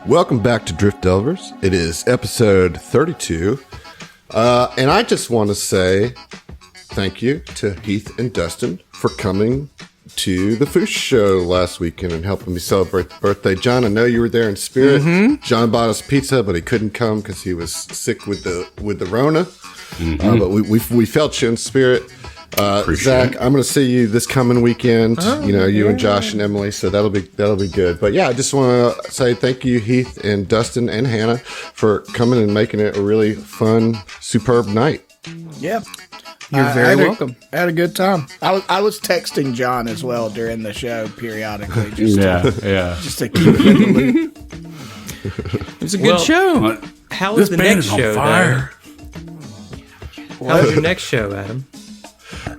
Welcome back to Drift Delvers. It is episode 32. And I just want to say thank you to Heath and Dustin for coming to the Foosh show last weekend and helping me celebrate the birthday. John, I know you were there in spirit. Mm-hmm. John bought us pizza, but he couldn't come because he was sick with the Rona. Mm-hmm. But we felt you in spirit. Zach, I'm going to see you this coming weekend. You and Josh and Emily, so that'll be good. But yeah, I just want to say thank you, Heath and Dustin and Hannah, for coming and making it a really fun, superb night. Yeah. You're very welcome. I had a good time. I was texting John as well during the show periodically, just to keep him in the loop. It was a good show. How was the next show? How was your next show, Adam?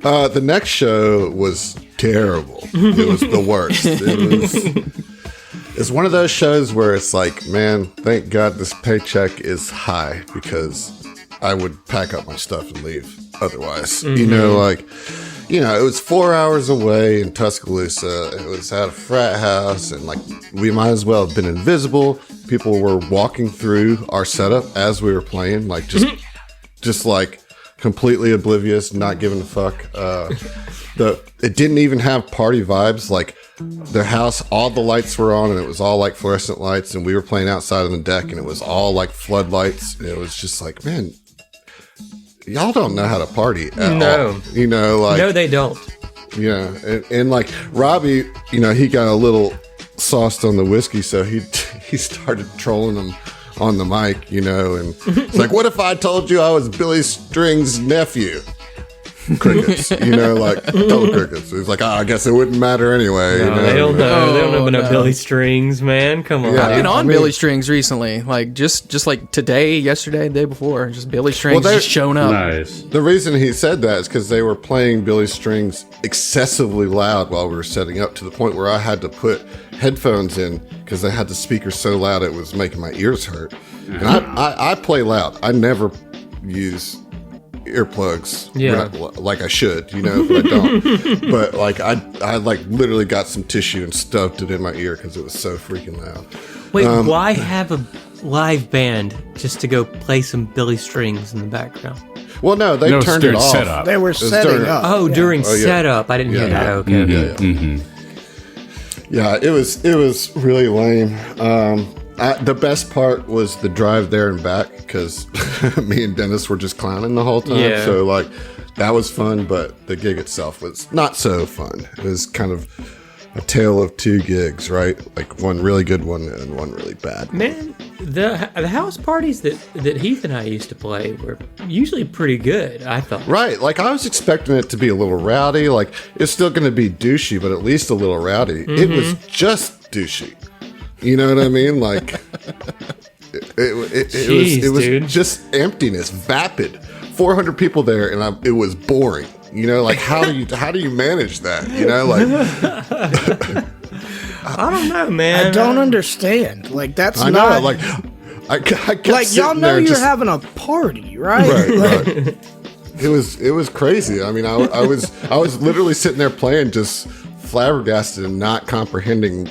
The next show was terrible. It was the worst. It's one of those shows where it's like, man, thank God this paycheck is high because I would pack up my stuff and leave otherwise. Mm-hmm. It was 4 hours away in Tuscaloosa. It was at a frat house, and we might as well have been invisible. People were walking through our setup as we were playing, just completely oblivious, not giving a fuck. It didn't even have party vibes. The house, all the lights were on, and it was all like fluorescent lights. And we were playing outside on the deck, and it was all like floodlights. And it was just like, man, y'all don't know how to party at all. No, they don't. Yeah, and Robbie, he got a little sauced on the whiskey, so he started trolling them on the mic, and it's like, what if I told you I was Billy String's nephew? Crickets, total crickets. He's like, I guess it wouldn't matter anyway. No, they don't know. They don't know about Billy Strings, man. Come on. Yeah, I've been on Billy Strings recently, just like today, yesterday, the day before. Just Billy Strings just showing up. Nice. The reason he said that is because they were playing Billy Strings excessively loud while we were setting up, to the point where I had to put headphones in because they had the speaker so loud it was making my ears hurt. And I play loud. I never use earplugs like I should, but I don't. But I literally got some tissue and stuffed it in my ear because it was so freaking loud. Wait, why have a live band just to go play some Billy Strings in the background? Well, no, they turned it off. Setup. They were setting up. Oh, during setup. I didn't hear that. Okay. Mm-hmm. Yeah, it was really lame. The best part was the drive there and back because me and Dennis were just clowning the whole time. Yeah. So that was fun, but the gig itself was not so fun. It was kind of a tale of two gigs, right? One really good one and one really bad. Man, the house parties that Heath and I used to play were usually pretty good, I thought. Right. I was expecting it to be a little rowdy. It's still going to be douchey, but at least a little rowdy. Mm-hmm. It was just douchey. You know what I mean? It was just emptiness, vapid. 400 people there, and it was boring. How do you manage that? I don't know, man. I don't understand. That's I not. know. I kept y'all know you're having a party, right? Right. It was crazy. I mean, I was literally sitting there playing, just flabbergasted and not comprehending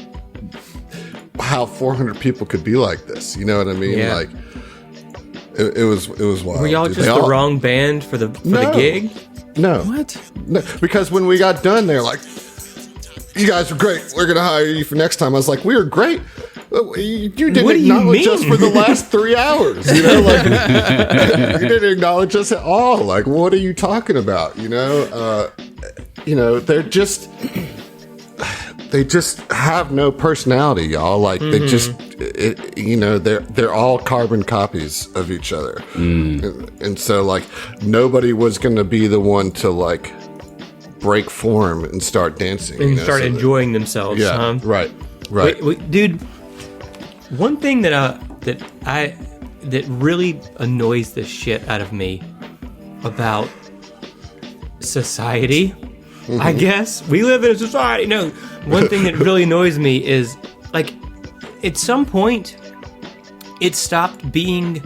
how 400 people could be like this. You know what I mean? Yeah. It was wild. Were y'all just the wrong band for the gig? No. What? No, because when we got done, they're like, "You guys were great. We're gonna hire you for next time." I was like, "We were great. You didn't acknowledge us for the last 3 hours. You didn't acknowledge us at all. What are you talking about? They're just." They just have no personality, y'all. They just, they're all carbon copies of each other. And so, nobody was going to be the one to, break form and start dancing. And start enjoying themselves. Yeah, right. Wait, dude, one thing that really annoys the shit out of me about society, I guess. We live in a society. No, one thing that really annoys me is, at some point, it started being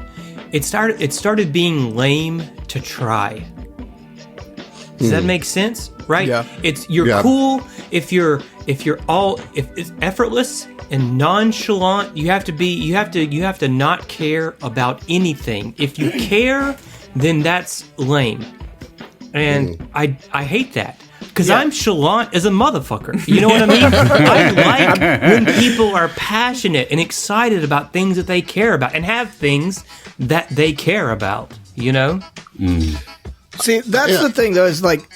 lame to try. Does that make sense? Right? Yeah. You're cool if it's effortless and nonchalant. You have to not care about anything. If you care, then that's lame. And I hate that. Because I'm chalant as a motherfucker. You know what I mean? I like when people are passionate and excited about things that they care about and have things that they care about, you know? See, that's the thing, though, is like,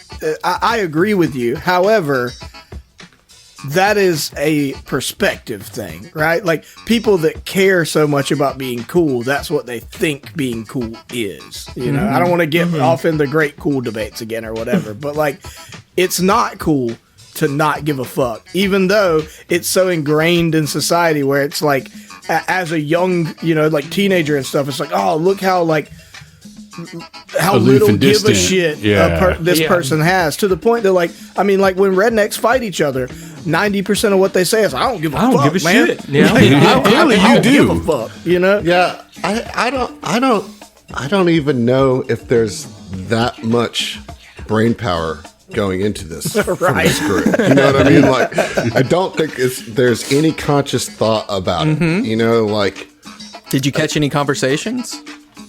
I agree with you. However, that is a perspective thing, right? Like, people that care so much about being cool, that's what they think being cool is. You know, I don't want to get off in the great cool debates again or whatever, but like, it's not cool to not give a fuck, even though it's so ingrained in society where it's like, as a young, you know, like teenager and stuff, it's like, oh, look how like, how aloof little and give a distant. shit Yeah. this person has, to the point that, like, I mean, like when rednecks fight each other, 90% of what they say is, I don't give a fuck, don't give a man. shit. Yeah. Clearly I you don't give do. a fuck, you know? Yeah, I don't even know if there's that much brain power going into this from Right. this group. You know what I mean? Like, I don't think there's any conscious thought about it. You know, like, Did you catch any conversations?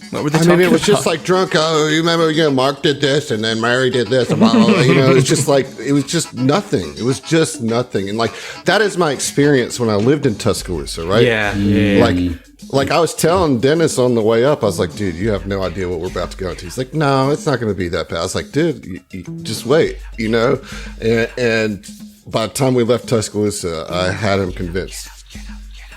What were they I talking mean, it was about? just like drunk. Oh, you remember, you know, Mark did this, and then Mary did this, and blah, blah, blah. You know, it's just like, it was just nothing. It was just nothing. And like, that is my experience when I lived in Tuscaloosa, right? Yeah. Like I was telling Dennis on the way up, I was like, dude, you have no idea what we're about to go into. He's like, no, it's not going to be that bad. I was like, dude, you just wait, you know? And by the time we left Tuscaloosa, I had him convinced.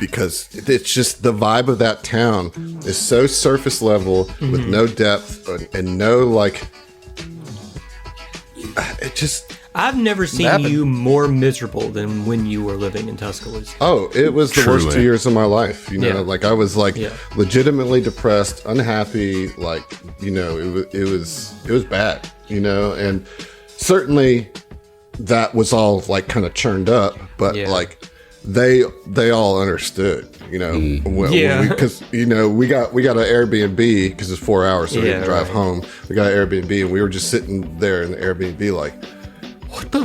Because it's just the vibe of that town is so surface level with no depth and no, like, it just... I've never seen happened. you more miserable than when you were living in Tuscaloosa. Oh, it was the worst Truly. 2 years of my life. You know, Yeah. like I was like Yeah. legitimately depressed, unhappy. Like, you know, it was bad. You know, and certainly that was all like kind of churned up, but Yeah. like they all understood. You know, Yeah. because you know we got an Airbnb because it's 4 hours, so we Yeah, didn't drive right. home. We got an Airbnb, and we were just sitting there in the Airbnb, like, what the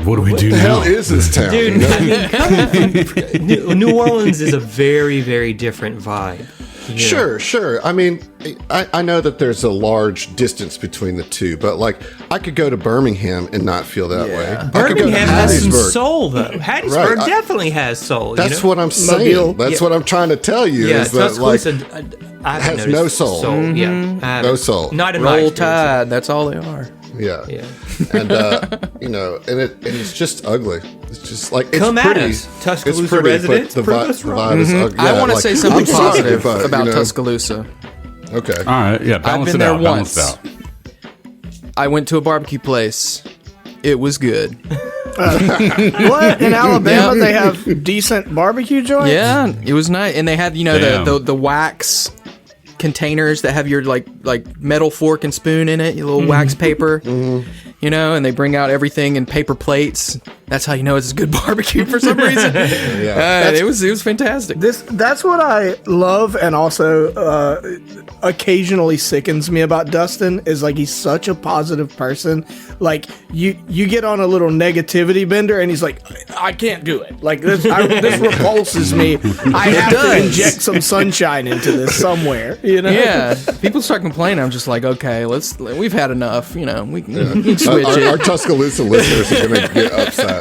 What do we do hell now? is this town? Dude, You know? I mean, coming from New Orleans is a very, very different vibe. you know? Sure. I mean, I know that there's a large distance between the two, but like, I could go to Birmingham and not feel that way. I could go to Birmingham has some Hattiesburg. soul, though. Hattiesburg Right, definitely has soul. That's you know? what I'm saying. Mobile. That's what I'm trying to tell you. Yeah, is that like, Tuscaloosa I haven't has noticed no soul. Yeah, I haven't. No soul. Not in my Roll experience. Tide. That's all they are. yeah. Yeah. And you know, and it's just ugly. It's just like, it's Come at pretty. us, Tuscaloosa it's pretty, residents. but the Prove vibe, us the wrong. vibe is ugly. I Yeah, want to like, say something I'm sorry, positive but, about you know, Tuscaloosa. Okay. All right, yeah, balance been it there out. Balance once. it out. I went to a barbecue place. It was good. What? In Alabama, Yeah. they have decent barbecue joints? Yeah, it was nice, and they had the Damn. the wax containers that have your like metal fork and spoon in it, your little wax paper, you know, and they bring out everything in paper plates. That's how you know it's a good barbecue for some reason. It was fantastic. That's what I love, and also occasionally sickens me about Dustin, is like, he's such a positive person. Like, you get on a little negativity bender and he's like, I can't do it. Like, this repulses me. I have to does. inject some sunshine into this somewhere, you know? Yeah, people start complaining. I'm just like, okay, we've had enough. You know, we can switch Our it. Tuscaloosa listeners are going to get upset.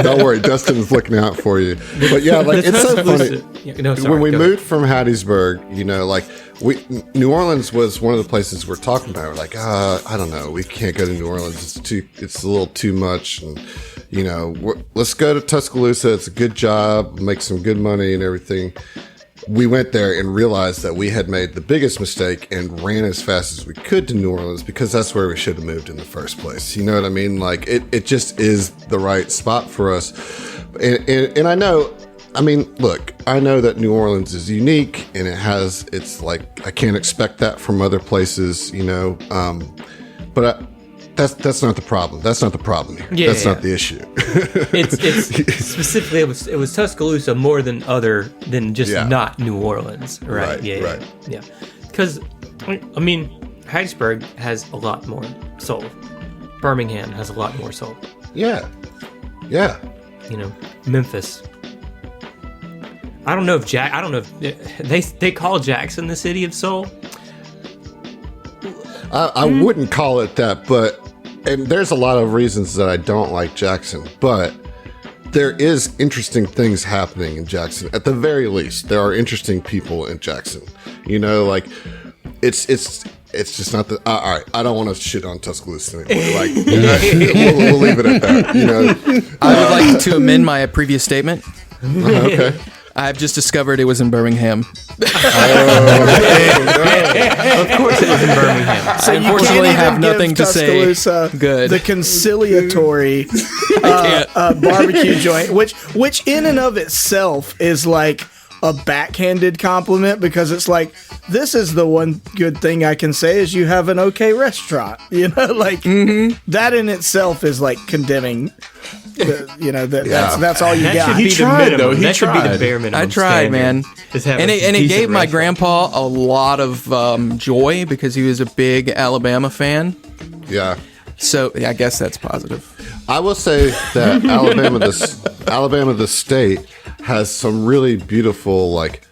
Don't worry, Dustin is looking out for you. But yeah, like, it's so funny. Yeah, no, sorry, When we go moved from Hattiesburg, you know, like, New Orleans was one of the places we're talking about. We're like, I don't know, we can't go to New Orleans. It's a little too much, and you know, let's go to Tuscaloosa. It's a good job, make some good money and everything. We went there and realized that we had made the biggest mistake and ran as fast as we could to New Orleans, because that's where we should have moved in the first place. You know what I mean? Like, it just is the right spot for us. And I know, I mean, look, I know that New Orleans is unique, and it's like, I can't expect that from other places, you know, but that's not the problem. That's not the problem here. Yeah, that's yeah, not the issue. It's specifically it was Tuscaloosa more than just Yeah. not New Orleans, right? Right, Yeah, right. yeah. Because I mean, Hattiesburg has a lot more soul. Birmingham has a lot more soul. Yeah. You know, Memphis. I don't know if they call Jackson the city of soul. I wouldn't call it that, and there's a lot of reasons that I don't like Jackson, but there is interesting things happening in Jackson. At the very least, there are interesting people in Jackson. You know, like it's just not the. All right, I don't want to shit on Tuscaloosa anymore. Like we'll leave it at that. You know, I would like to amend my previous statement. Okay. I've just discovered it was in Birmingham. Of course, it was in Birmingham. So unfortunately, you can't have even nothing give to say Tuscaloosa good. the conciliatory barbecue joint, which in and of itself is like a backhanded compliment, because it's like, this is the one good thing I can say is you have an okay restaurant. You know, like that in itself is like condemning. That's all you That got. should be the tried, minimum. though. He That should be tried. the bare minimum. I tried, standard. man. Just have And a it decent gave my restaurant. grandpa a lot of joy because he was a big Alabama fan. Yeah. So I guess that's positive. I will say that Alabama, the state, has some really beautiful like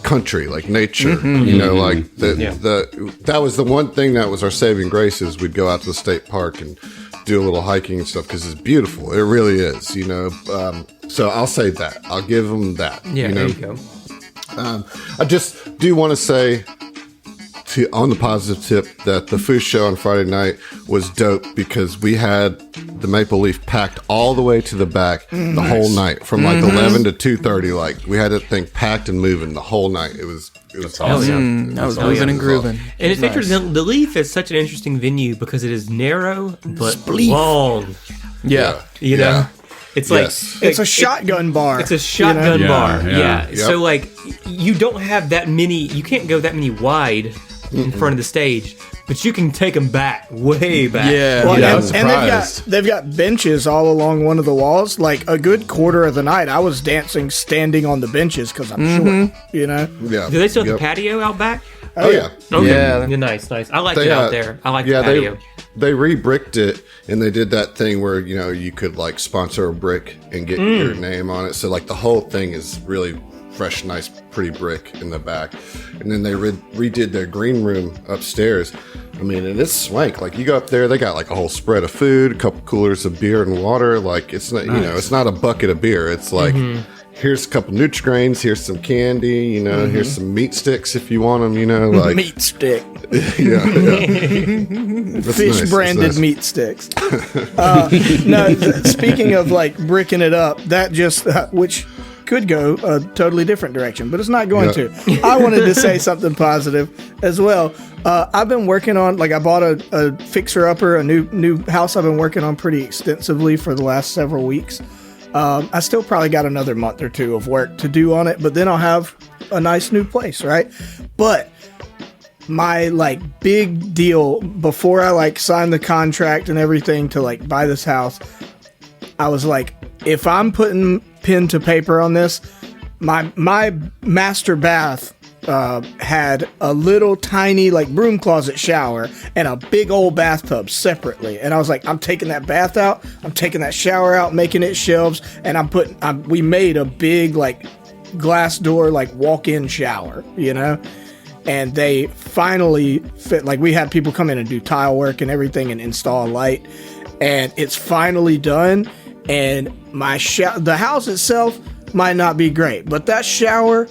country, like nature. You know, like that was the one thing that was our saving grace, is we'd go out to the state park and do a little hiking and stuff, because it's beautiful. It really is. You know, so I'll say that. I'll give them that. Yeah, you know? there you go. I just do want to say, on the positive tip, that the food show on Friday night was dope, because we had the Maple Leaf packed all the way to the back the whole night, from like 11 to 2:30. Like, we had that thing packed and moving the whole night. It was awesome. I was moving and grooving. And it's interesting. The Leaf is such an interesting venue because it is narrow but long. Yeah. You know, it's like Yes. It's a shotgun bar. It's a shotgun Yeah, bar. yeah. Yeah. So like, you don't have that many. You can't go that many wide in front of the stage, but you can take them back, way back. Yeah. Well, Yeah, I and, was and surprised. they've got benches all along one of the walls. Like a good quarter of the night, I was dancing standing on the benches because I'm short. You know, Yeah. Do they still have Yep. the patio out back? Oh yeah. Okay. Yeah. Nice. I like it out there. I like the patio. They re-bricked it, and they did that thing where, you know, you could like sponsor a brick and get your name on it. So like the whole thing is really fresh, nice, pretty brick in the back. And then they redid their green room upstairs. I mean, and it's swank. Like, you go up there, they got like a whole spread of food, a couple coolers of beer and water. Like, it's not, you know, it's not a bucket of beer. It's like, here's a couple Nutri-Grains, here's some candy, you know, here's some meat sticks if you want them, you know, like meat stick, yeah. That's fish nice, branded that's nice. meat sticks. Speaking of like bricking it up, that just which could go a totally different direction, but it's not going to. I wanted to say something positive as well. I've been working on, like, I bought a fixer-upper, a new house I've been working on pretty extensively for the last several weeks. I still probably got another month or two of work to do on it, but then I'll have a nice new place, right? But my like big deal before I like signed the contract and everything to like buy this house, I was like, if I'm putting pen to paper on this, my master bath had a little tiny like broom closet shower and a big old bathtub separately, and I was like, I'm taking that bath out, I'm taking that shower out, making it shelves, and we made a big like glass door like walk-in shower, you know. And they finally fit, like, we had people come in and do tile work and everything and install a light, and it's finally done. And the house itself might not be great, but that shower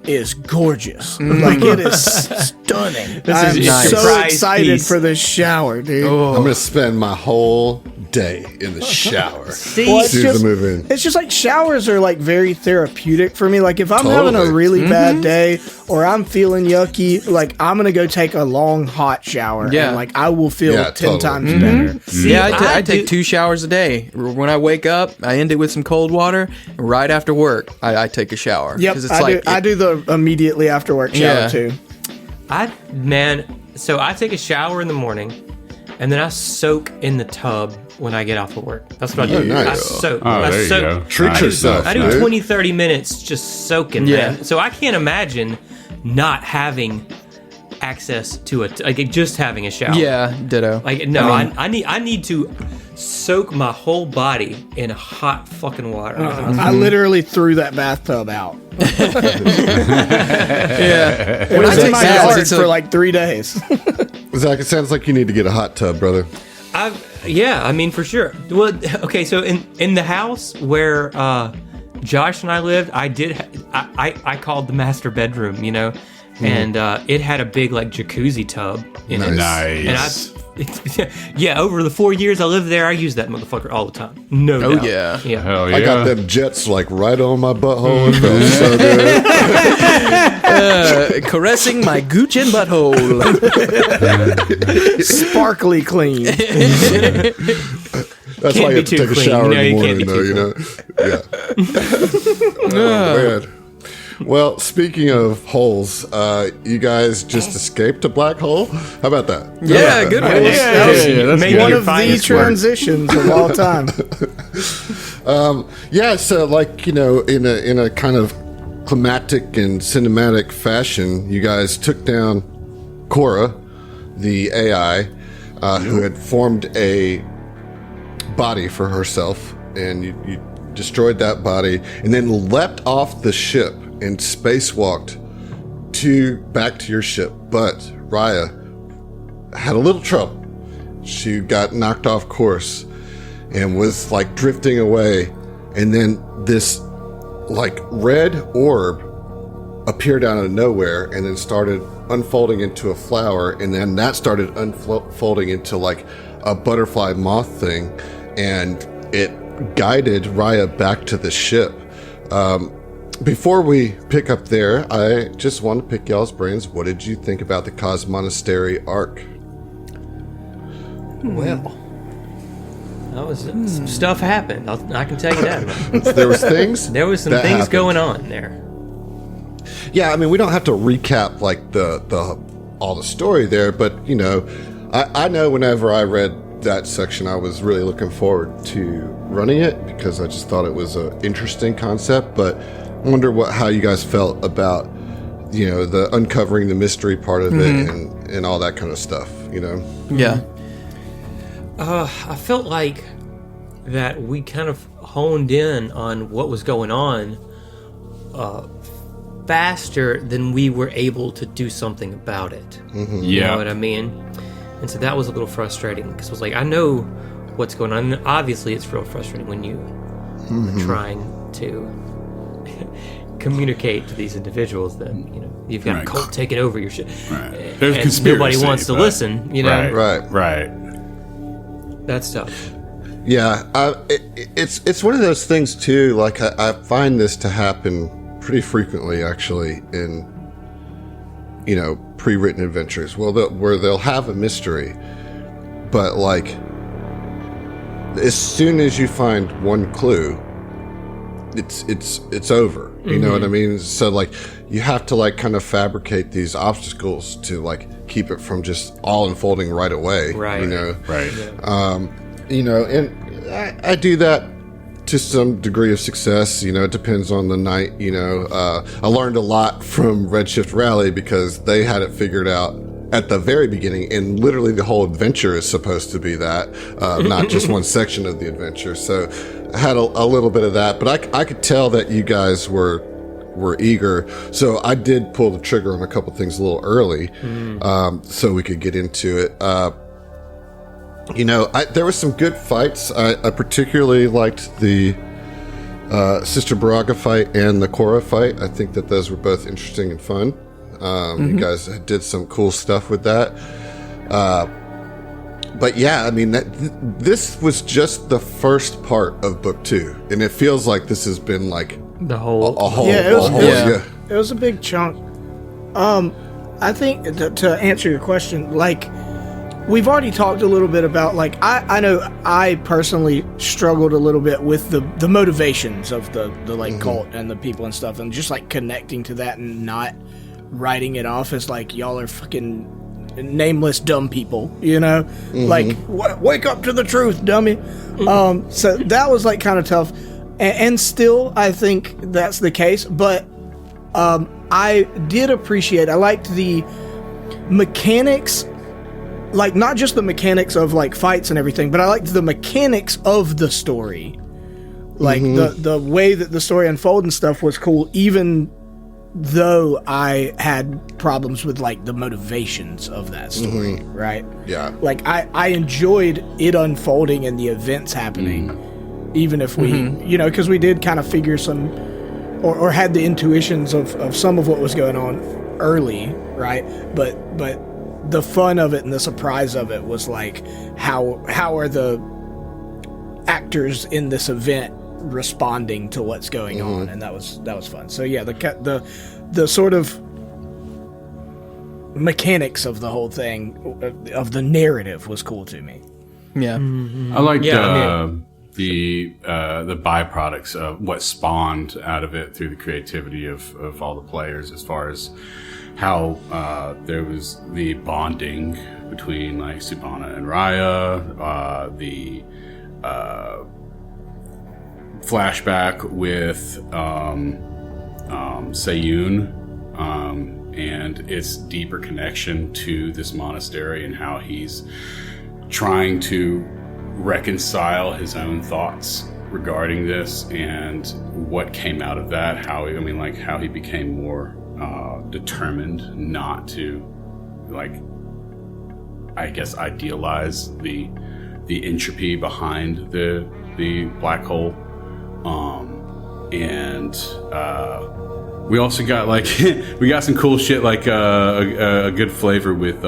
is gorgeous. Like, it is stunning. I'm is so surprise excited piece. for this shower, dude. I'm gonna spend my whole day in the shower. See, Well, As soon as I move in. It's just like showers are like very therapeutic for me. Like, if I'm having a Totally. really bad day or I'm feeling yucky, like, I'm gonna go take a long hot shower. Yeah. And like, I will feel Yeah, 10 totally. times better. Yeah, I do- take 2 showers a day. When I wake up, I end it with some cold water. Right after work, I take a shower. Yep, 'Cause it's I do the immediately after work shower Yeah. too. So I take a shower in the morning, and then I soak in the tub when I get off of work. That's what I do. nice. I soak. Oh, I there you soak. go. Treat Nice. yourself. I do dude. 20, 30 minutes just soaking, Yeah. man. So I can't imagine not having access to just having a shower. Yeah, ditto. Like, no, I mean- I need to soak my whole body in hot fucking water. I literally threw that bathtub out. Yeah. It was in my baths, yard it's a- for like 3 days. Zach, it sounds like you need to get a hot tub, brother. Yeah, I mean, for sure. Well, okay, so in the house where Josh and I lived, I called the master bedroom, you know, and it had a big like jacuzzi tub in it. Nice. And yeah, over the 4 years I lived there, I used that motherfucker all the time. No Oh, doubt. yeah. Yeah. Hell yeah. I got them jets like right on my butthole. It felt so good. Caressing my gooch and butthole. Sparkly clean. That's Can't why you be have to too take a clean. shower No, in you the can't be morning, though, too you know? Yeah. Oh, man. Well, speaking of holes, you guys just escaped a black hole? How about that? How Yeah, about good that? one. That's Maybe good. One your of the finest work. transitions of all time. Yeah, so like, you know, in a kind of climatic and cinematic fashion, you guys took down Cora, the AI, who had formed a body for herself, and you destroyed that body, and then leapt off the ship and spacewalked back to your ship. But Raya had a little trouble. She got knocked off course and was like drifting away, and then this like red orb appeared out of nowhere and then started unfolding into a flower, and then that started unfolding into like a butterfly moth thing, and it guided Raya back to the ship. Before we pick up there, I just want to pick y'all's brains. What did you think about the Cosmonastery arc? Well, that was some stuff happened. I can tell you that. There was things. There was some that things happened. going on there. Yeah, I mean, we don't have to recap like the all the story there, but you know, I know whenever I read that section, I was really looking forward to running it because I just thought it was an interesting concept. But I wonder how you guys felt about, you know, the uncovering the mystery part of it and all that kind of stuff. You know. Yeah. I felt like that we kind of honed in on what was going on faster than we were able to do something about it. You know what I mean? And so that was a little frustrating because I was like, I know what's going on. And obviously, it's real frustrating when you are trying to communicate to these individuals that, you know, you've got a cult taking over your shit. Right. There's And conspiracy, nobody wants to but- listen, you know? Right. That's tough. Yeah, it's one of those things too. Like I find this to happen pretty frequently, actually, in, you know, pre-written adventures. Well, where they'll have a mystery, but like as soon as you find one clue, it's over. You know what I mean? So like you have to like kind of fabricate these obstacles to like keep it from just all unfolding right away. Right. You know. Right. You know, and I do that to some degree of success. You know, it depends on the night. You know, I learned a lot from Redshift Rally because they had it figured out at the very beginning, and literally the whole adventure is supposed to be that, not just one section of the adventure. So I had a little bit of that, but I could tell that you guys were eager. So I did pull the trigger on a couple things a little early, so we could get into it. You know, there were some good fights. I particularly liked the Sister Baraga fight and the Korra fight. I think that those were both interesting and fun. You guys did some cool stuff with that. But yeah, I mean, this was just the first part of book 2, and it feels like this has been like The whole a whole. Yeah, it was, a whole- it was a big chunk. I think to answer your question, like we've already talked a little bit about, like I know I personally struggled a little bit with the motivations of the like cult and the people and stuff, and just like connecting to that and not writing it off as like y'all are fucking nameless dumb people, you know, like wake up to the truth, dummy. So that was like kind of tough, and still I think that's the case, but I did appreciate, I liked the mechanics like not just the mechanics of like fights and everything, but I liked the mechanics of the story. Like the way that the story unfolded and stuff was cool, even though I had problems with like the motivations of that story, right? Yeah. Like I enjoyed it unfolding and the events happening, even if we, you know, because we did kind of figure some, or had the intuitions of some of what was going on early, right? But the fun of it and the surprise of it was like, how are the actors in this event responding to what's going on, and that was fun. So yeah, the sort of mechanics of the whole thing, of the narrative, was cool to me. Yeah. I liked the byproducts of what spawned out of it through the creativity of all the players, as far as how there was the bonding between like Subhana and Raya, the flashback with Sayun, and its deeper connection to this monastery and how he's trying to reconcile his own thoughts regarding this and what came out of that, how he became more determined not to, like, I guess, idealize the entropy behind the black hole. We also got like we got some cool shit, like a good flavor with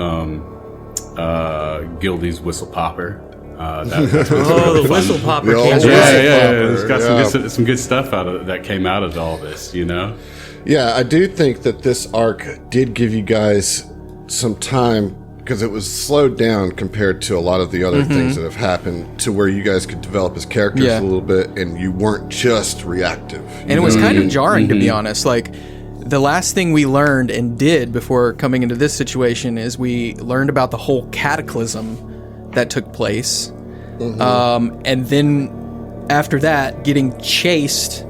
Gildy's whistle popper. That's the whistle popper. Yeah, It's got some good stuff that came out of all this, you know. Yeah, I do think that this arc did give you guys some time, because it was slowed down compared to a lot of the other things that have happened, to where you guys could develop as characters a little bit, and you weren't just reactive. And it was kind of jarring, to be honest. Like, the last thing we learned and did before coming into this situation is we learned about the whole cataclysm that took place. And then after that, getting chased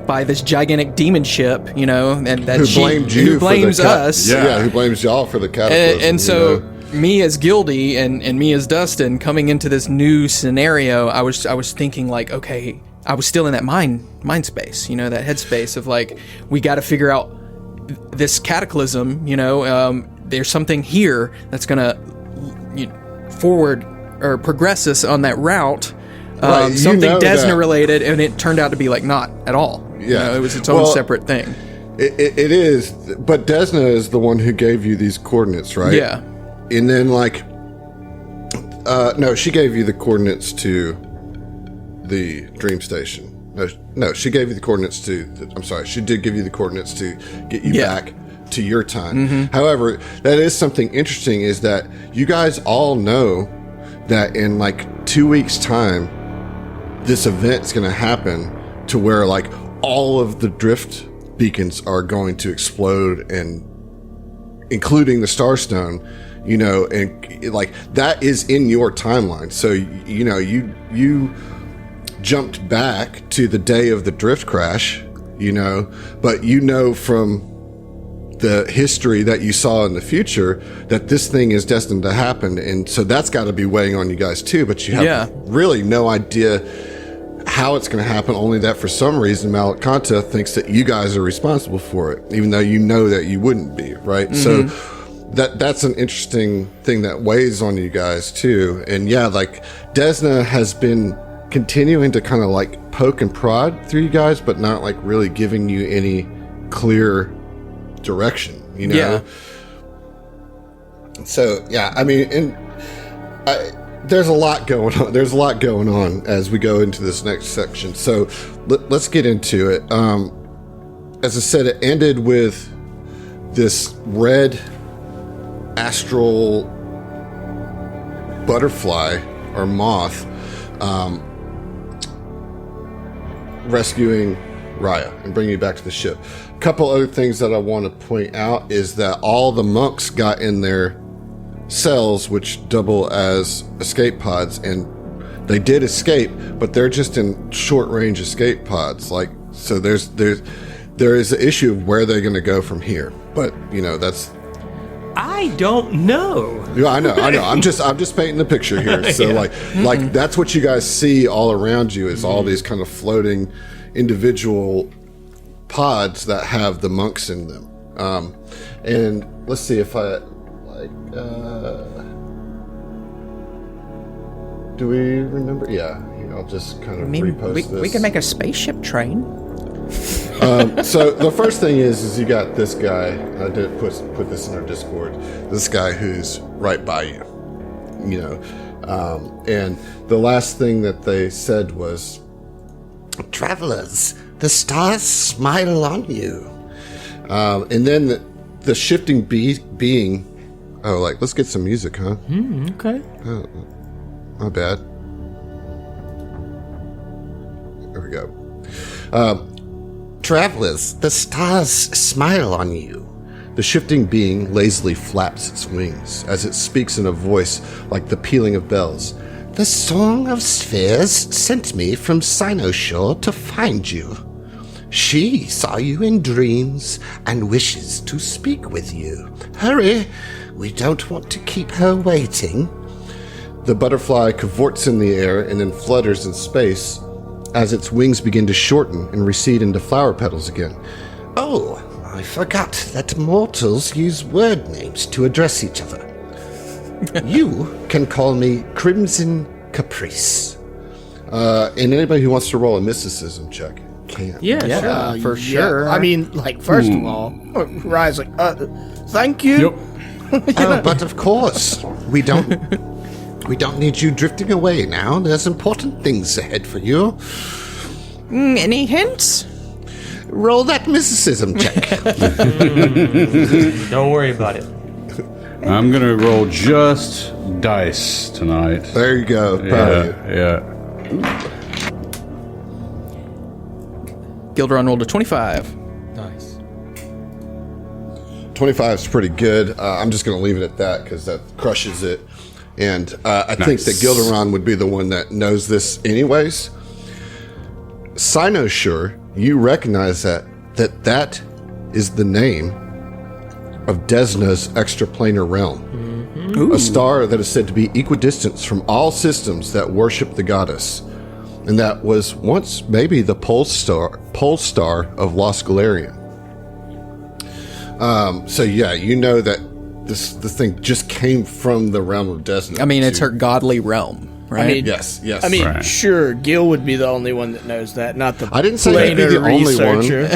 by this gigantic demon ship, you know, and that who blames us. Who blames y'all for the cataclysm. And so me as Gildy and me as Dustin coming into this new scenario, I was thinking like, okay, I was still in that mind space, you know, that headspace of like, we got to figure out this cataclysm, you know, there's something here that's going to forward or progress us on that route. Right, something Desna related, and it turned out to be like not at all. Yeah, you know, it was its own separate thing. It is, but Desna is the one who gave you these coordinates, right? Yeah. And then like, no, she gave you the coordinates to the Dream Station. No, she gave you the coordinates to. I'm sorry, she did give you the coordinates to get you back to your time. However, that is something interesting, is that you guys all know that in like 2 weeks' time, this event's going to happen to where like all of the drift beacons are going to explode, and including the Starstone, you know, and like that is in your timeline. So, you know, you jumped back to the day of the drift crash, you know, but you know from the history that you saw in the future that this thing is destined to happen. And so that's got to be weighing on you guys too, but you have really no idea how it's going to happen, only that for some reason Malakanta thinks that you guys are responsible for it, even though you know that you wouldn't be, right? So that's an interesting thing that weighs on you guys too. And yeah, like Desna has been continuing to kind of like poke and prod through you guys, but not like really giving you any clear direction, you know? So yeah, I mean, there's a lot going on. There's a lot going on as we go into this next section. So let's get into it. As I said, it ended with this red astral butterfly or moth rescuing Raya and bringing you back to the ship. A couple other things that I want to point out is that all the monks got in their cells, which double as escape pods, and they did escape, but they're just in short range escape pods. Like, so there is an issue of where they're going to go from here. But you know, that's I don't know. Yeah, I know. I'm just painting the picture here. So like that's what you guys see all around you is all these kind of floating individual pods that have the monks in them. And let's see if I do we remember? Yeah, I'll just kind of repost this. We can make a spaceship train. So the first thing is you got this guy. I did put this in our Discord. This guy who's right by you, and the last thing that they said was, "Travelers, the stars smile on you." And then the shifting being. Oh, let's get some music, huh? Okay. Oh, my bad. There we go. Travelers, the stars smile on you. The shifting being lazily flaps its wings as it speaks in a voice like the pealing of bells. The Song of Spheres sent me from Cynosure to find you. She saw you in dreams and wishes to speak with you. Hurry, we don't want to keep her waiting. The butterfly cavorts in the air and then flutters in space as its wings begin to shorten and recede into flower petals again. Oh, I forgot that mortals use word names to address each other. You can call me Crimson Caprice. And anybody who wants to roll a mysticism check can. Yeah, for sure. I mean, first of all, Rye's like, thank you. Yep. Oh, but of course, we don't need you drifting away now. There's important things ahead for you. Any hints? Roll that mysticism check. Don't worry about it. I'm going to roll just dice tonight. There you go. Proud of you. Yeah. Gilderon rolled a 25. Nice. 25 is pretty good. I'm just going to leave it at that because that crushes it. And I think that Gilderon would be the one that knows this anyways. Cynosure, you recognize that is the name of Desna's extraplanar realm. A star that is said to be equidistant from all systems that worship the goddess. And that was once maybe the pole star of Lost Galarian. So yeah, you know that this thing just came from the realm of Desna. I mean, it's her godly realm, right? I mean, Yes. I mean, Right. Sure, Gil would be the only one that knows that, not the I didn't say he'd be the planar only one. researcher.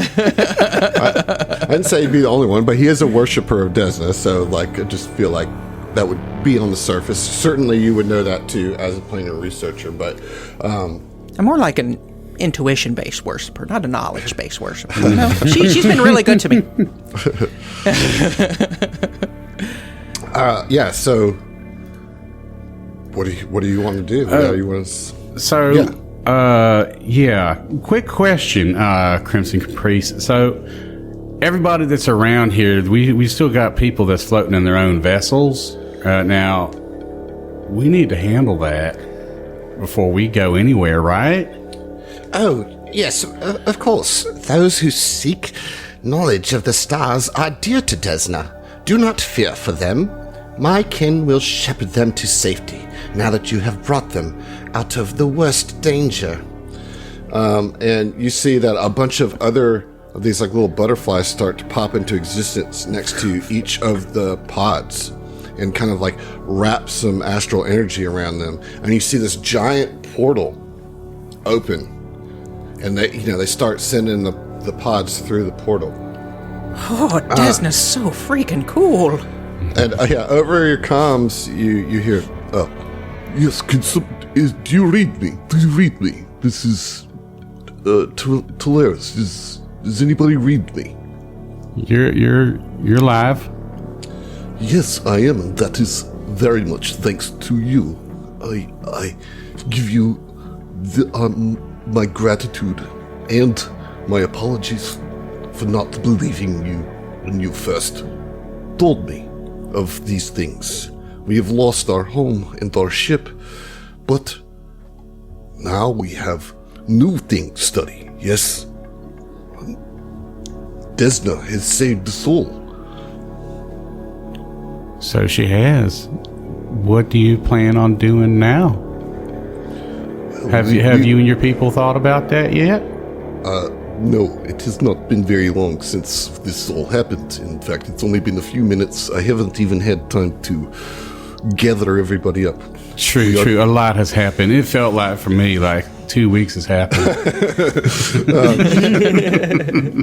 I didn't say he'd be the only one, but he is a worshiper of Desna, so I just feel like that would be on the surface. Certainly you would know that too as a planar researcher, but I'm more like an intuition-based worshiper, not a knowledge-based worshiper. You know? She's been really good to me. yeah, so what do you want to do? How do you want to So, quick question, Crimson Caprice. So, everybody that's around here, we still got people that's floating in their own vessels. Now, we need to handle that before we go anywhere, right? Oh, yes, of course. Those who seek knowledge of the stars are dear to Desna. Do not fear for them. My kin will shepherd them to safety, now that you have brought them out of the worst danger. And you see that a bunch of these little butterflies start to pop into existence next to each of the pods and kind of wrap some astral energy around them. And you see this giant portal open. And they start sending the pods through the portal. Oh, Desna's so freaking cool. And over your comms, you hear, yes, do you read me? Do you read me? This is Talaris. Does anybody read me? You're live. Yes, I am, and that is very much thanks to you. I give you my gratitude and my apologies for not believing you when you first told me of these things. We have lost our home and our ship, but now we have new things to study, yes? Desna has saved us all. So she has. What do you plan on doing now? Have you and your people thought about that yet? No, it has not been very long since this all happened. In fact, it's only been a few minutes. I haven't even had time to gather everybody up. True. A lot has happened. It felt like for me, like 2 weeks has happened.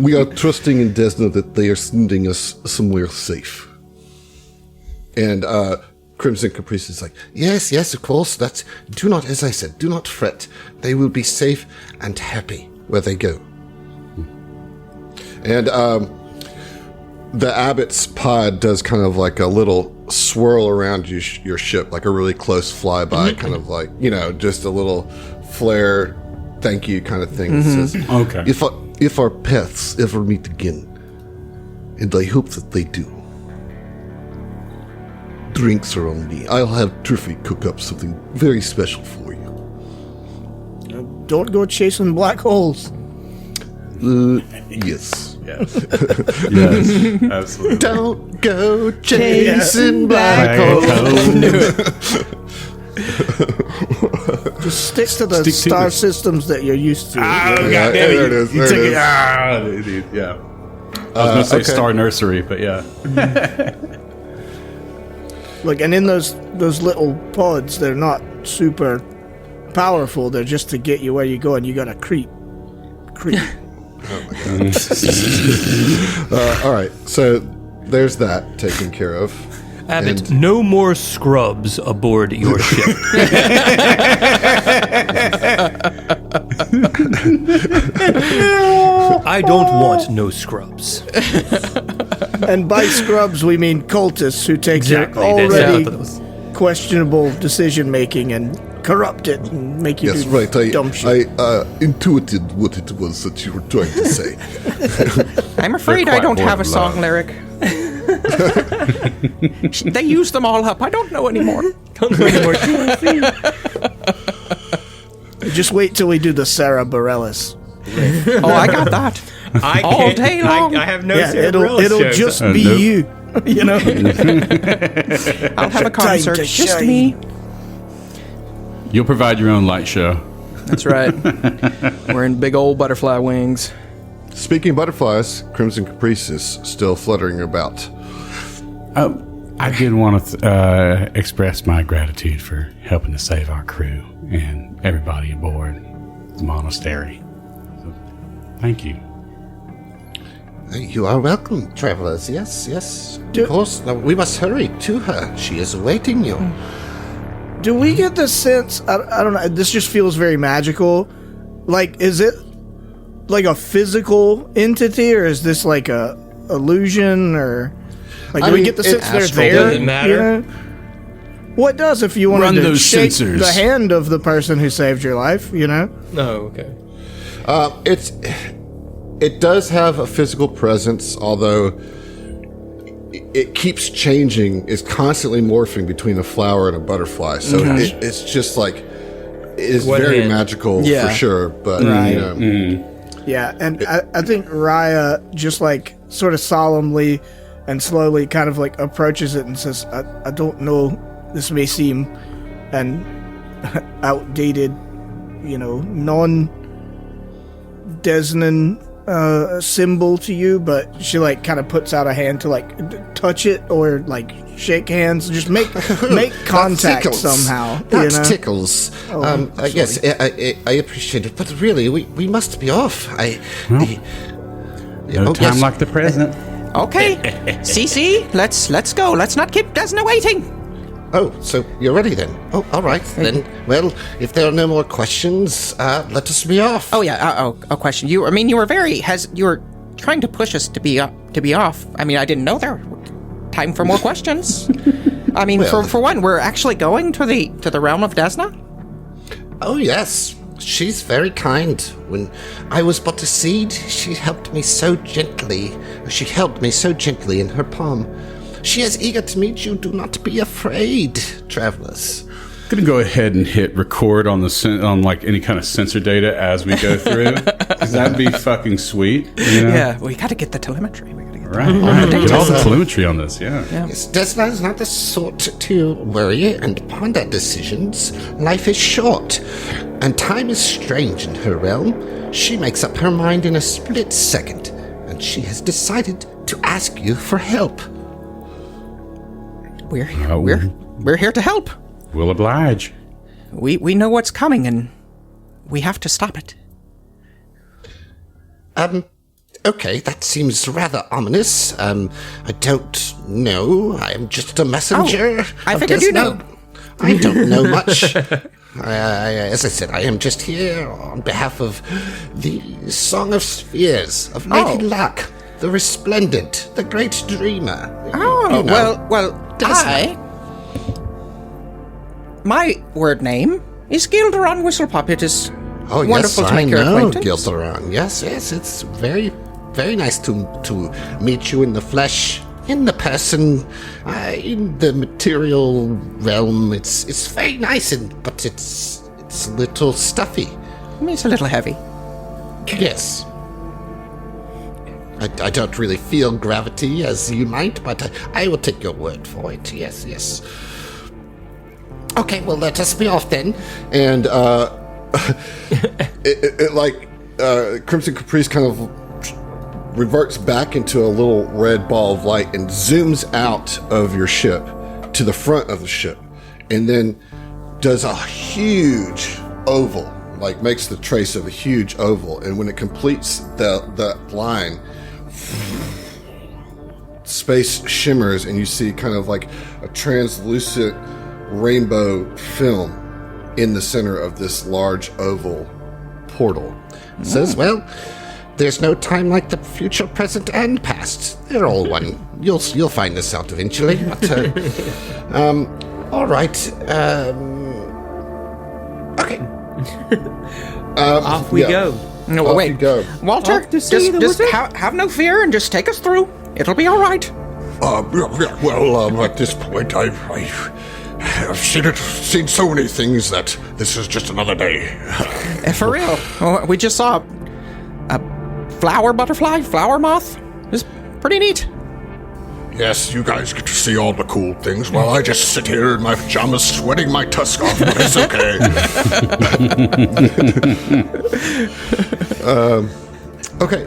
We are trusting in Desna that they are sending us somewhere safe. And Crimson Caprice is like, yes, of course. Do not fret. They will be safe and happy where they go. And the abbot's pod does kind of like a little swirl around your ship, like a really close flyby, kind of like, just a little flare thank you kind of thing. That says, Okay. If our paths ever meet again, and I hope that they do, drinks are on me. I'll have Triffy cook up something very special for you. Don't go chasing black holes. Yes. Yes, absolutely. Don't go chasing black holes. Just stick to the star systems that you're used to. Yeah, there it is. You took it. Yeah. I was going to say Star Nursery, but yeah. Look, and in those little pods, they're not super powerful. They're just to get you where you go, and you gotta creep. Oh my god. All right, so there's that taken care of. Abbott, no more scrubs aboard your ship. I don't want no scrubs. And by scrubs, we mean cultists who take your already questionable decision making and corrupt it and make you do dumb shit. I intuited what it was that you were trying to say. I'm afraid I don't have a song lyric. They used them all up. I don't know anymore. Just wait till we do the Sarah Bareilles. Oh, I got that. All day long. I have no. It'll just be you. I'll have a concert. Just me. You'll provide your own light show. That's right. Wearing big old butterfly wings. Speaking of butterflies, Crimson Caprice is still fluttering about. I did want to express my gratitude for helping to save our crew and everybody aboard the monastery. So, thank you. You are welcome, travelers. Yes. Of course. Now, we must hurry to her. She is awaiting you. Do we get the sense, I don't know, this just feels very magical. Like, is it like a physical entity, or is this like a illusion, or like, do we get the sense they're there? Doesn't matter. What does if you wanted Run to those shake sensors. the hand of the person who saved your life, Oh, okay. It does have a physical presence, although it keeps changing. It's constantly morphing between a flower and a butterfly. So it's just like, it is very magical for sure. But Yeah, and I think Raya just like sort of solemnly and slowly kind of like approaches it and says, I don't know, this may seem an outdated, non-Desnan symbol to you, but she like kind of puts out a hand to like touch it or like shake hands, just make contact somehow. That tickles. Yes, I appreciate it, but really, we must be off. No time like the present. Okay, Cece, let's go. Let's not keep Desna waiting. Oh, so you're ready then? Oh, all right then. Well, if there are no more questions, let us be off. Oh yeah. A question. You were you were trying to push us to be off. I mean, I didn't know there. Time for more questions. I mean, well, for one, we're actually going to the realm of Desna. Oh yes, she's very kind. When I was but a seed, she helped me so gently. She held me so gently in her palm. She is eager to meet you. Do not be afraid, travelers. I'm gonna go ahead and hit record on like any kind of sensor data as we go through, because that'd be fucking sweet. Yeah, we got to get the telemetry. Right. Get all the telemetry on this, yeah. Yes, Desna is not the sort to worry and ponder decisions. Life is short, and time is strange in her realm. She makes up her mind in a split second, and she has decided to ask you for help. We're here to help. We'll oblige. We know what's coming, and we have to stop it. Okay, that seems rather ominous. I don't know. I am just a messenger. Oh, I of figured you Desna. knew. I don't know much. As I said, I am just here on behalf of the Song of Spheres, of Lady Luck, the Resplendent, the Great Dreamer. Oh, You know, well, Desna. My word name is Gilderon Whistlepop. It is Oh, wonderful yes, to make I your know, acquaintance. Gilderon. Yes, it's very, very nice to meet you in the flesh, in the person, in the material realm. It's very nice, but it's a little stuffy. It's a little heavy. Yes. I don't really feel gravity as you might, but I will take your word for it. Yes. Okay, well, let us be off then. And Crimson Caprice kind of reverts back into a little red ball of light and zooms out of your ship to the front of the ship, and then does a huge oval, like makes the trace of a huge oval. And when it completes the line, space shimmers, and you see kind of like a translucent rainbow film in the center of this large oval portal. It says, well, there's no time like the future, present, and past. They're all one. You'll find this out eventually. But, all right. Okay. Off we go. No, Off wait. you go. Walter, Off to see the just wizard. have no fear and just take us through. It'll be all right. At this point, I've seen so many things that this is just another day. For real. Oh, we just saw a flower moth. It's pretty neat. Yes, you guys get to see all the cool things while I just sit here in my pajamas sweating my tusk off, but it's okay. Okay.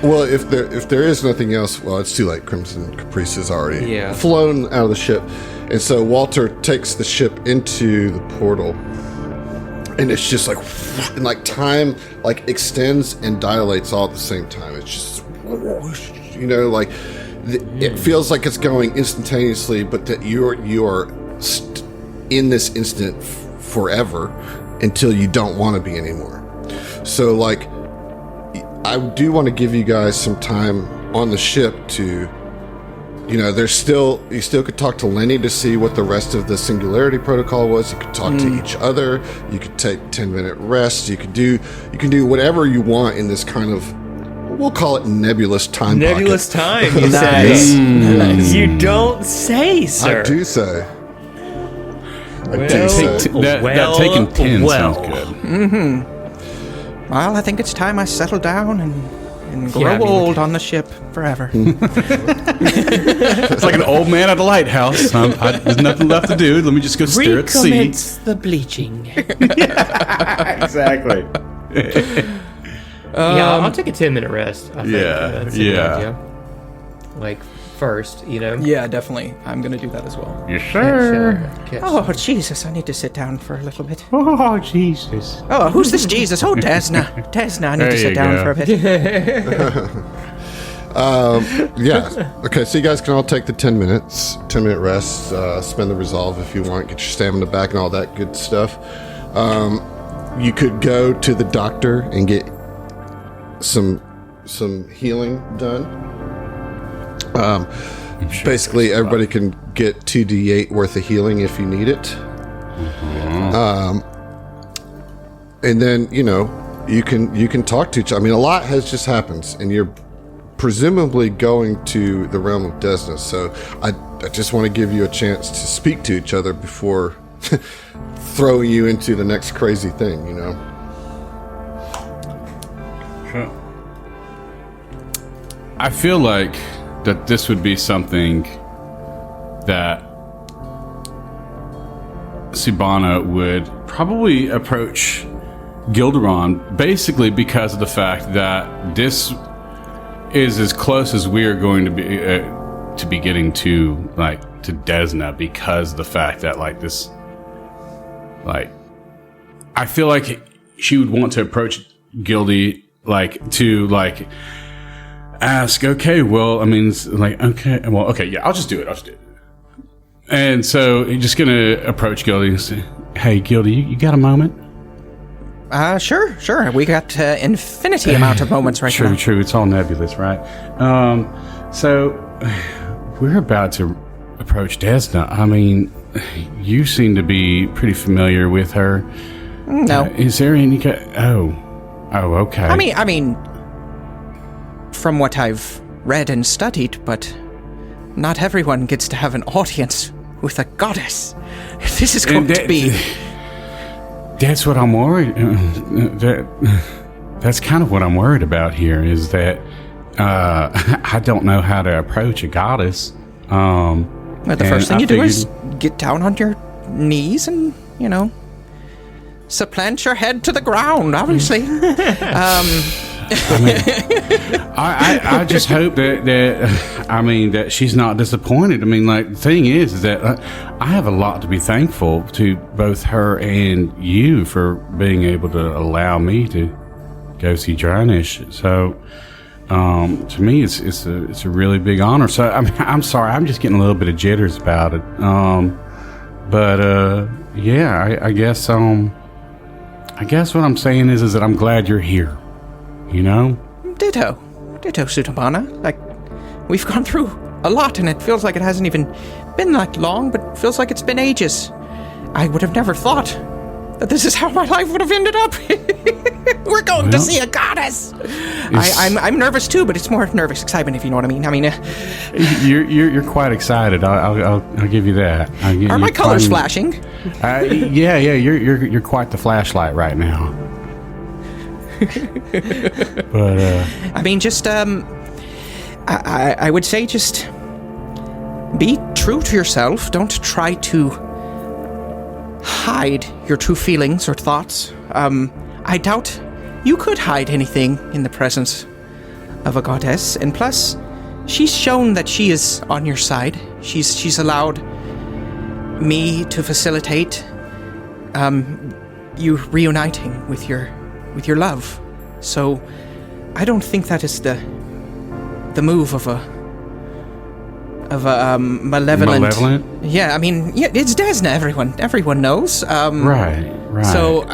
Well, if there is nothing else, well, it's too late. Crimson Caprice is already flown out of the ship, and so Walter takes the ship into the portal, and it's just like, and like time like extends and dilates all at the same time. It's just, like it feels like it's going instantaneously, but that you are in this instant forever until you don't want to be anymore. So like, I do want to give you guys some time on the ship to, you still could talk to Lenny to see what the rest of the Singularity Protocol was. You could talk to each other. You could take 10-minute rest. You can do whatever you want in this kind of, we'll call it nebulous time. Nebulous pocket. time, you say. Nice. You don't say, sir. I do say. That taking 10 sounds good. Mm-hmm. Well, I think it's time I settle down and grow Yeah, I mean, old on the ship forever. It's like an old man at a lighthouse. There's nothing left to do. Let me just go stare at the sea. Recommence the bleaching. Exactly. Yeah, I'll take a 10-minute rest. I think. That's a good yeah. idea. Like, first, Yeah, definitely. I'm going to do that as well. You Catch Oh, Jesus, I need to sit down for a little bit. Oh, Jesus. Oh, who's this Jesus? Oh, Desna. Desna, I need There to sit you down go. for a bit. Yeah. Okay, so you guys can all take the 10-minute rest, spend the resolve if you want, get your stamina back and all that good stuff. You could go to the doctor and get some healing done. Basically, everybody can get 2d8 worth of healing if you need it. And then, you can talk to each other. I mean, a lot has just happened, and you're presumably going to the realm of Desna. So I just want to give you a chance to speak to each other before throwing you into the next crazy thing, I feel like that this would be something that Sibana would probably approach Gilderon, basically because of the fact that this is as close as we are going to be getting to Desna, because of the fact that this, I feel like she would want to approach Gildy to ask, okay, well, I mean, okay, yeah, I'll just do it. And so you're just gonna approach Gildy and say, hey, Gildy, you got a moment? Sure. We got infinity amount of moments right now. True. It's all nebulous, right? So we're about to approach Desna. I mean, you seem to be pretty familiar with her. No. Is there any? Oh, okay. I mean, from what I've read and studied, but not everyone gets to have an audience with a goddess. This is going to be. That's what I'm worried. That's kind of what I'm worried about here. Is that I don't know how to approach a goddess. Well, the first thing you do is get down on your knees and supplant your head to the ground. Obviously. I just hope that she's not disappointed. I mean, the thing is that I have a lot to be thankful to both her and you for being able to allow me to go see Drinish. So, to me, it's a really big honor. So, I'm sorry, I'm just getting a little bit of jitters about it. Yeah, I guess what I'm saying is that I'm glad you're here. Ditto, Sutamana. We've gone through a lot, and it feels like it hasn't even been that long, but it feels like it's been ages. I would have never thought that this is how my life would have ended up. We're going to see a goddess. I'm nervous too, but it's more nervous excitement, if you know what I mean. You're quite excited. I'll give you that. Are my colors flashing? Yeah. You're quite the flashlight right now. But I would say just be true to yourself. Don't try to hide your true feelings or thoughts. I doubt you could hide anything in the presence of a goddess, and plus she's shown that she is on your side. She's allowed me to facilitate you reuniting with your love. So I don't think that is the move of a malevolent. Yeah, it's Desna. Everyone knows. Right. So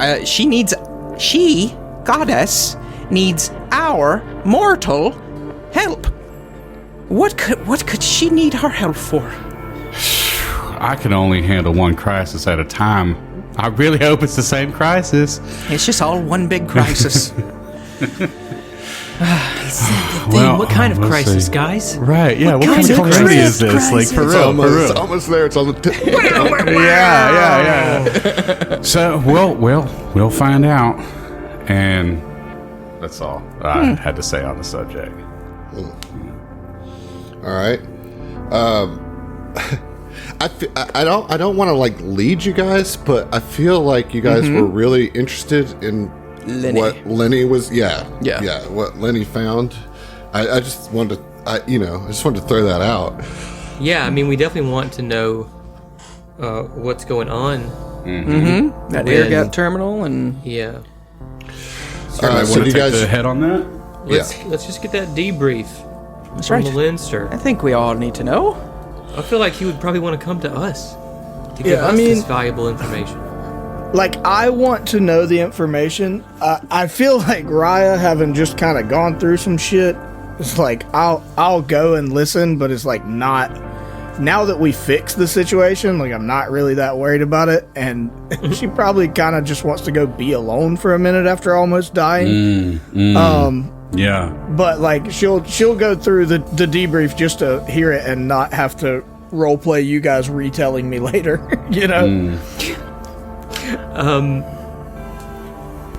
she goddess needs our mortal help. What could she need our help for? I can only handle one crisis at a time. I really hope it's the same crisis. It's just all one big crisis. What kind of crisis, guys? Right, yeah. What kind of calamity is this? For real. It's almost there. It's on the tip. Yeah. So we'll find out, and that's all I had to say on the subject. All right. I don't want to lead you guys, but I feel like you guys were really interested in Lenny. what Lenny was. What Lenny found. I just wanted to throw that out. Yeah, we definitely want to know what's going on. That air gap terminal and yeah. So you guys the head on that? Let's just get that debrief. That's from right. the Leinster. I think we all need to know. I feel like he would probably want to come to us to give us this valuable information. I want to know the information. I feel like Raya, having just kind of gone through some shit, it's I'll go and listen, but it's not. Now that we fixed the situation, I'm not really that worried about it, and she probably kind of just wants to go be alone for a minute after almost dying. Yeah. But she'll go through the debrief just to hear it and not have to role play you guys retelling me later.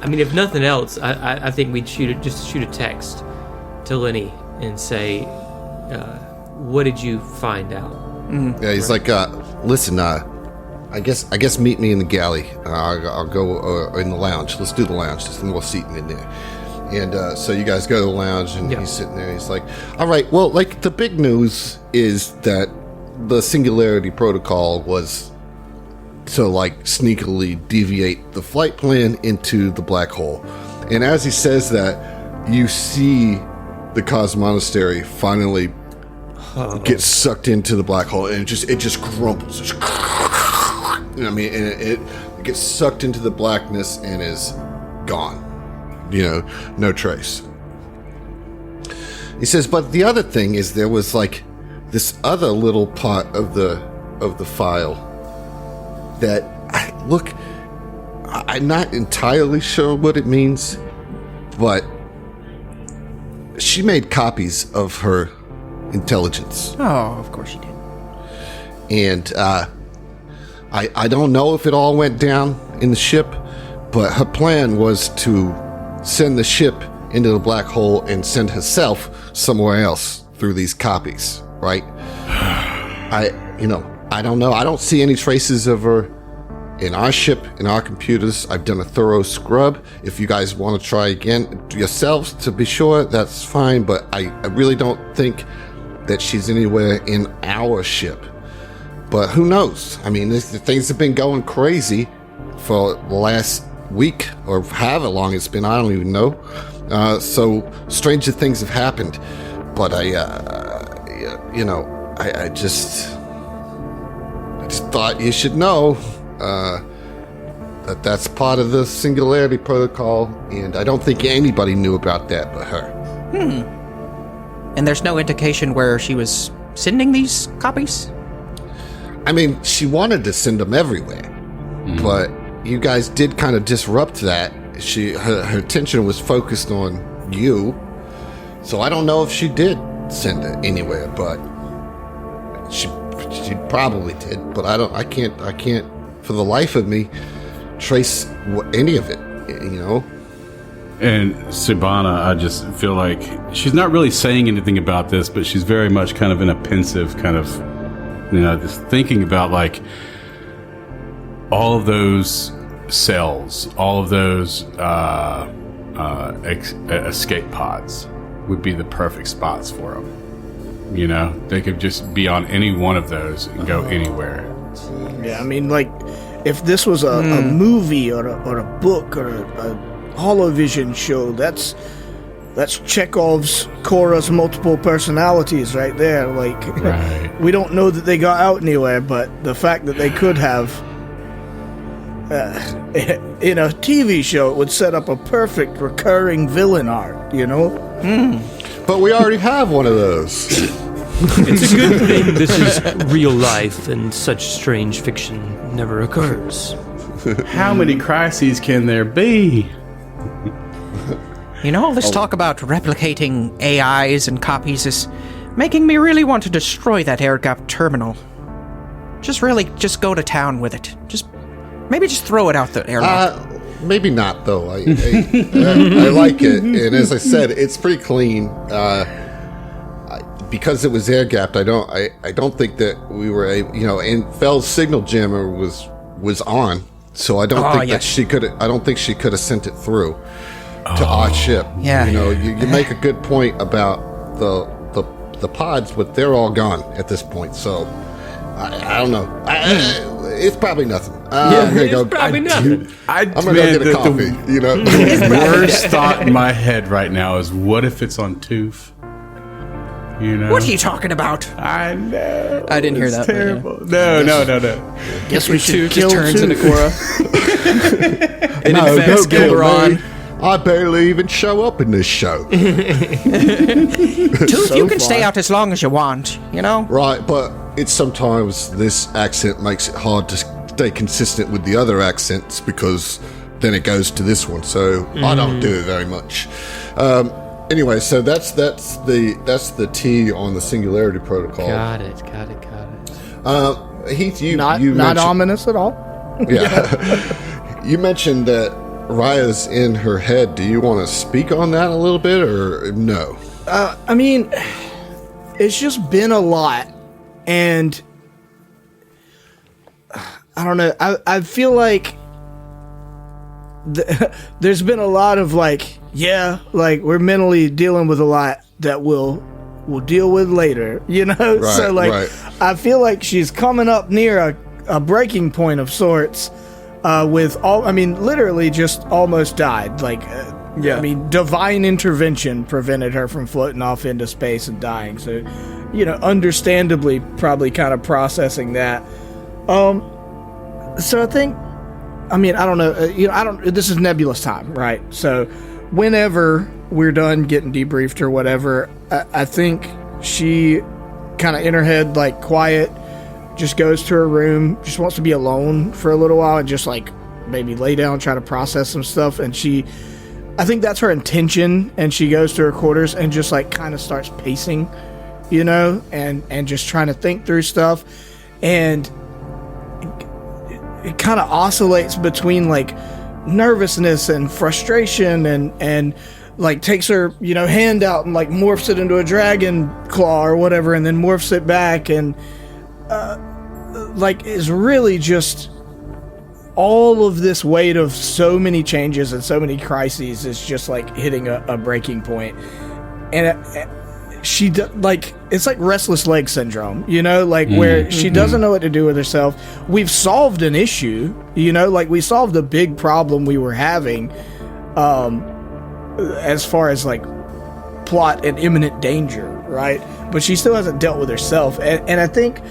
If nothing else, I think we'd shoot a text to Lenny and say, what did you find out? Yeah, he's like, listen, I guess meet me in the galley. I'll go in the lounge. Let's do the lounge. There's more seating in there. And so you guys go to the lounge, and he's sitting there. He's like, all right, well, like, the big news is that the Singularity Protocol was to, like, sneakily deviate the flight plan into the black hole. And as he says that, you see the Cosmonastery finally get sucked into the black hole, and it just crumbles. I mean, and it gets sucked into the blackness and is gone. No trace. He says, but the other thing is there was like this other little part of the file that I'm not entirely sure what it means, but she made copies of her intelligence. Oh, of course she did. And I don't know if it all went down in the ship, but her plan was to send the ship into the black hole and send herself somewhere else through these copies, right? I don't know. I don't see any traces of her in our ship, in our computers. I've done a thorough scrub. If you guys want to try again yourselves to be sure, that's fine, but I really don't think that she's anywhere in our ship. But who knows? I mean, things have been going crazy for the last week or however long it's been. I don't even know. So stranger things have happened. But I just thought you should know that that's part of the Singularity Protocol, and I don't think anybody knew about that but her. And there's no indication where she was sending these copies? I mean, she wanted to send them everywhere, but you guys did kind of disrupt that. Her attention was focused on you, so I don't know if she did send it anywhere, but she probably did. But I can't for the life of me trace any of it, And Sibana, I just feel like she's not really saying anything about this, but she's very much kind of in a pensive kind of, just thinking about like all of those cells, all of those escape pods would be the perfect spots for them. They could just be on any one of those and go anywhere. Yeah, I mean, like, if this was a movie or a book or a holovision show, that's Chekhov's chorus multiple personalities right there. Like, Right. We don't know that they got out anywhere, but the fact that they could have in a TV show, it would set up a perfect recurring villain arc, But we already have one of those. It's a good thing this is real life and such strange fiction never occurs. How many crises can there be? This talk about replicating AIs and copies is making me really want to destroy that air-gapped terminal. Just go to town with it. Maybe just throw it out the airlock. Maybe not, though. I like it, and as I said, it's pretty clean. Because it was air gapped, I don't think that we were able, and Fell's signal jammer was on, so I don't think that she could. I don't think she could have sent it through to our ship. Yeah. You make a good point about the pods, but they're all gone at this point. So I don't know. It's probably nothing. I'm gonna go. Probably nothing. I'm gonna go get a coffee. The worst thought in my head right now is, what if it's on Tooth? What are you talking about? I know. I didn't hear that. Terrible. No. Guess we should Just kill turns Tooth. into Cora. It infects don't kill Gilderon. me. I barely even show up in this show. Tooth, you can stay out as long as you want, Right, but it's sometimes this accent makes it hard to stay consistent with the other accents, because then it goes to this one. So I don't do it very much. Anyway, so that's the T on the Singularity Protocol. Got it. Heath, you Not mentioned, ominous at all. Yeah, you mentioned that Raya's in her head. Do you want to speak on that a little bit, or no? I mean, it's just been a lot, and I don't know. I feel like there's been a lot of like, yeah, like we're mentally dealing with a lot that we'll deal with later, you know? Right, so like, right. I feel like she's coming up near a breaking point of sorts, literally just almost died. Like, Yeah. I mean, divine intervention prevented her from floating off into space and dying. So, you know, understandably, probably kind of processing that. So I think, I mean, I don't know, this is nebulous time, right? So whenever we're done getting debriefed or whatever, I think she kind of in her head, like quiet, just goes to her room, just wants to be alone for a little while and just like maybe lay down, try to process some stuff. And I think that's her intention. And she goes to her quarters and just like kind of starts pacing, you know, and just trying to think through stuff. And it kind of oscillates between like nervousness and frustration and like takes her, you know, hand out and like morphs it into a dragon claw or whatever, and then morphs it back, and like is really just all of this weight of so many changes and so many crises is just like hitting a breaking point. And it's like restless leg syndrome, you know, like where she doesn't know what to do with herself. We've solved an issue, you know, like we solved a big problem we were having, as far as like plot and imminent danger, right? But she still hasn't dealt with herself. And I think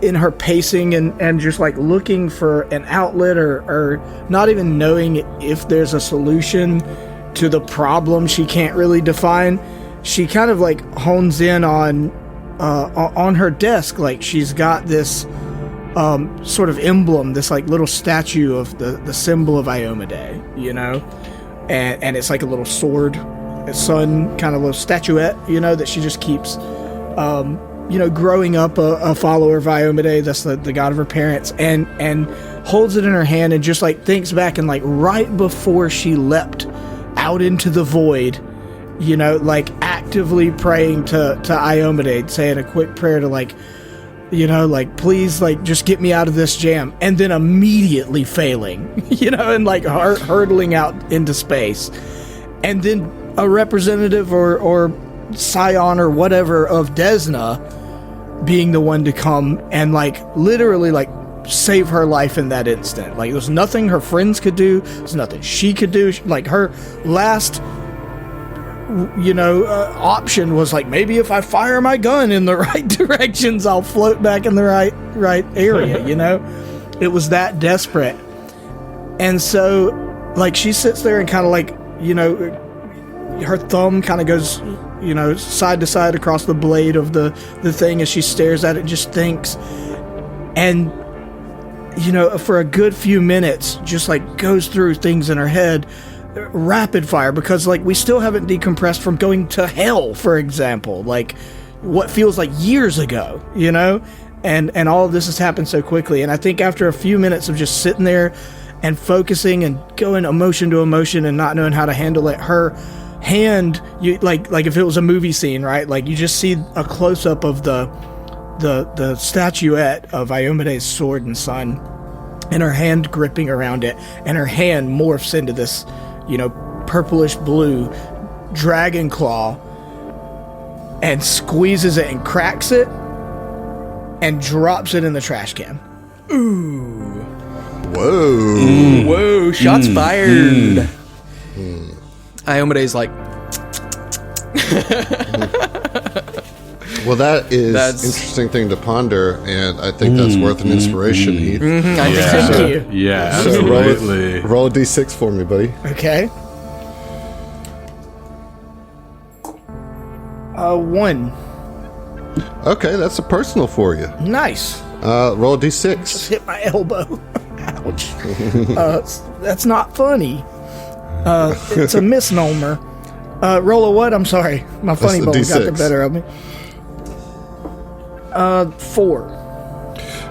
in her pacing and just like looking for an outlet or not even knowing if there's a solution to the problem she can't really define, she kind of like hones in on her desk. Like she's got this sort of emblem, this like little statue of the symbol of Iomedae, you know, and it's like a little sword, a sun kind of little statuette, you know, that she just keeps, you know, growing up a follower of Iomedae, that's the god of her parents, and holds it in her hand and just like thinks back and like right before she leapt out into the void, you know, like actively praying to Iomedae, saying a quick prayer to like, you know, like, please, like, just get me out of this jam, and then immediately failing, you know, and like hurtling out into space. And then a representative or scion or whatever of Desna being the one to come and like literally like save her life in that instant. Like there's nothing her friends could do, there's nothing she could do. Like her last, you know, option was like, maybe if I fire my gun in the right directions, I'll float back in the right area, you know? It was that desperate. And so like she sits there and kind of like, you know, her thumb kind of goes, you know, side to side across the blade of the thing as she stares at it, just thinks. And, you know, for a good few minutes, just like goes through things in her head, rapid fire, because like we still haven't decompressed from going to hell, for example, like what feels like years ago, you know, and all of this has happened so quickly. And I think after a few minutes of just sitting there and focusing and going emotion to emotion and not knowing how to handle it, her hand, you like if it was a movie scene, right, like you just see a close-up of the statuette of Iomedae's sword and sun and her hand gripping around it, and her hand morphs into this, you know, purplish blue dragon claw and squeezes it and cracks it and drops it in the trash can. Ooh. Whoa. Whoa, shots fired. Iomedae's like, Well, that's interesting thing to ponder, and I think that's worth an inspiration, Heath. Thank you. Yeah, So absolutely. roll a d6 for me, buddy. Okay. 1. Okay, that's a personal for you. Nice. Roll a d6. Just hit my elbow. Ouch. That's not funny. It's a misnomer. Roll a what? I'm sorry. My funny a bone got the D6. better of me. 4.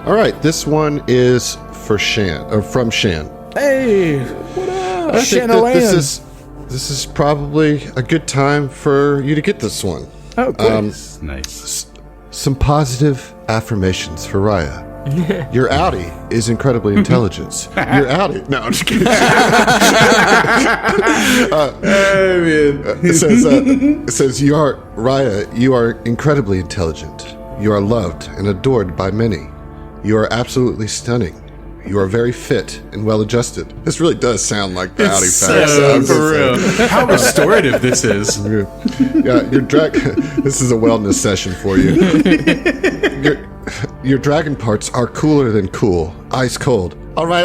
All right, this one is for Shan, or from Shan. Hey, what up? I think that Shanaland. this is probably a good time for you to get this one. Oh, cool. Nice. some positive affirmations for Raya. Your Audi is incredibly intelligent. Your Audi. No, I'm just kidding. It says you are Raya. You are incredibly intelligent. You are loved and adored by many. You are absolutely stunning. You are very fit and well-adjusted. This really does sound like the Audi facts. For real. How restorative this is. Yeah, this is a wellness session for you. Your dragon parts are cooler than cool. Ice cold. All right.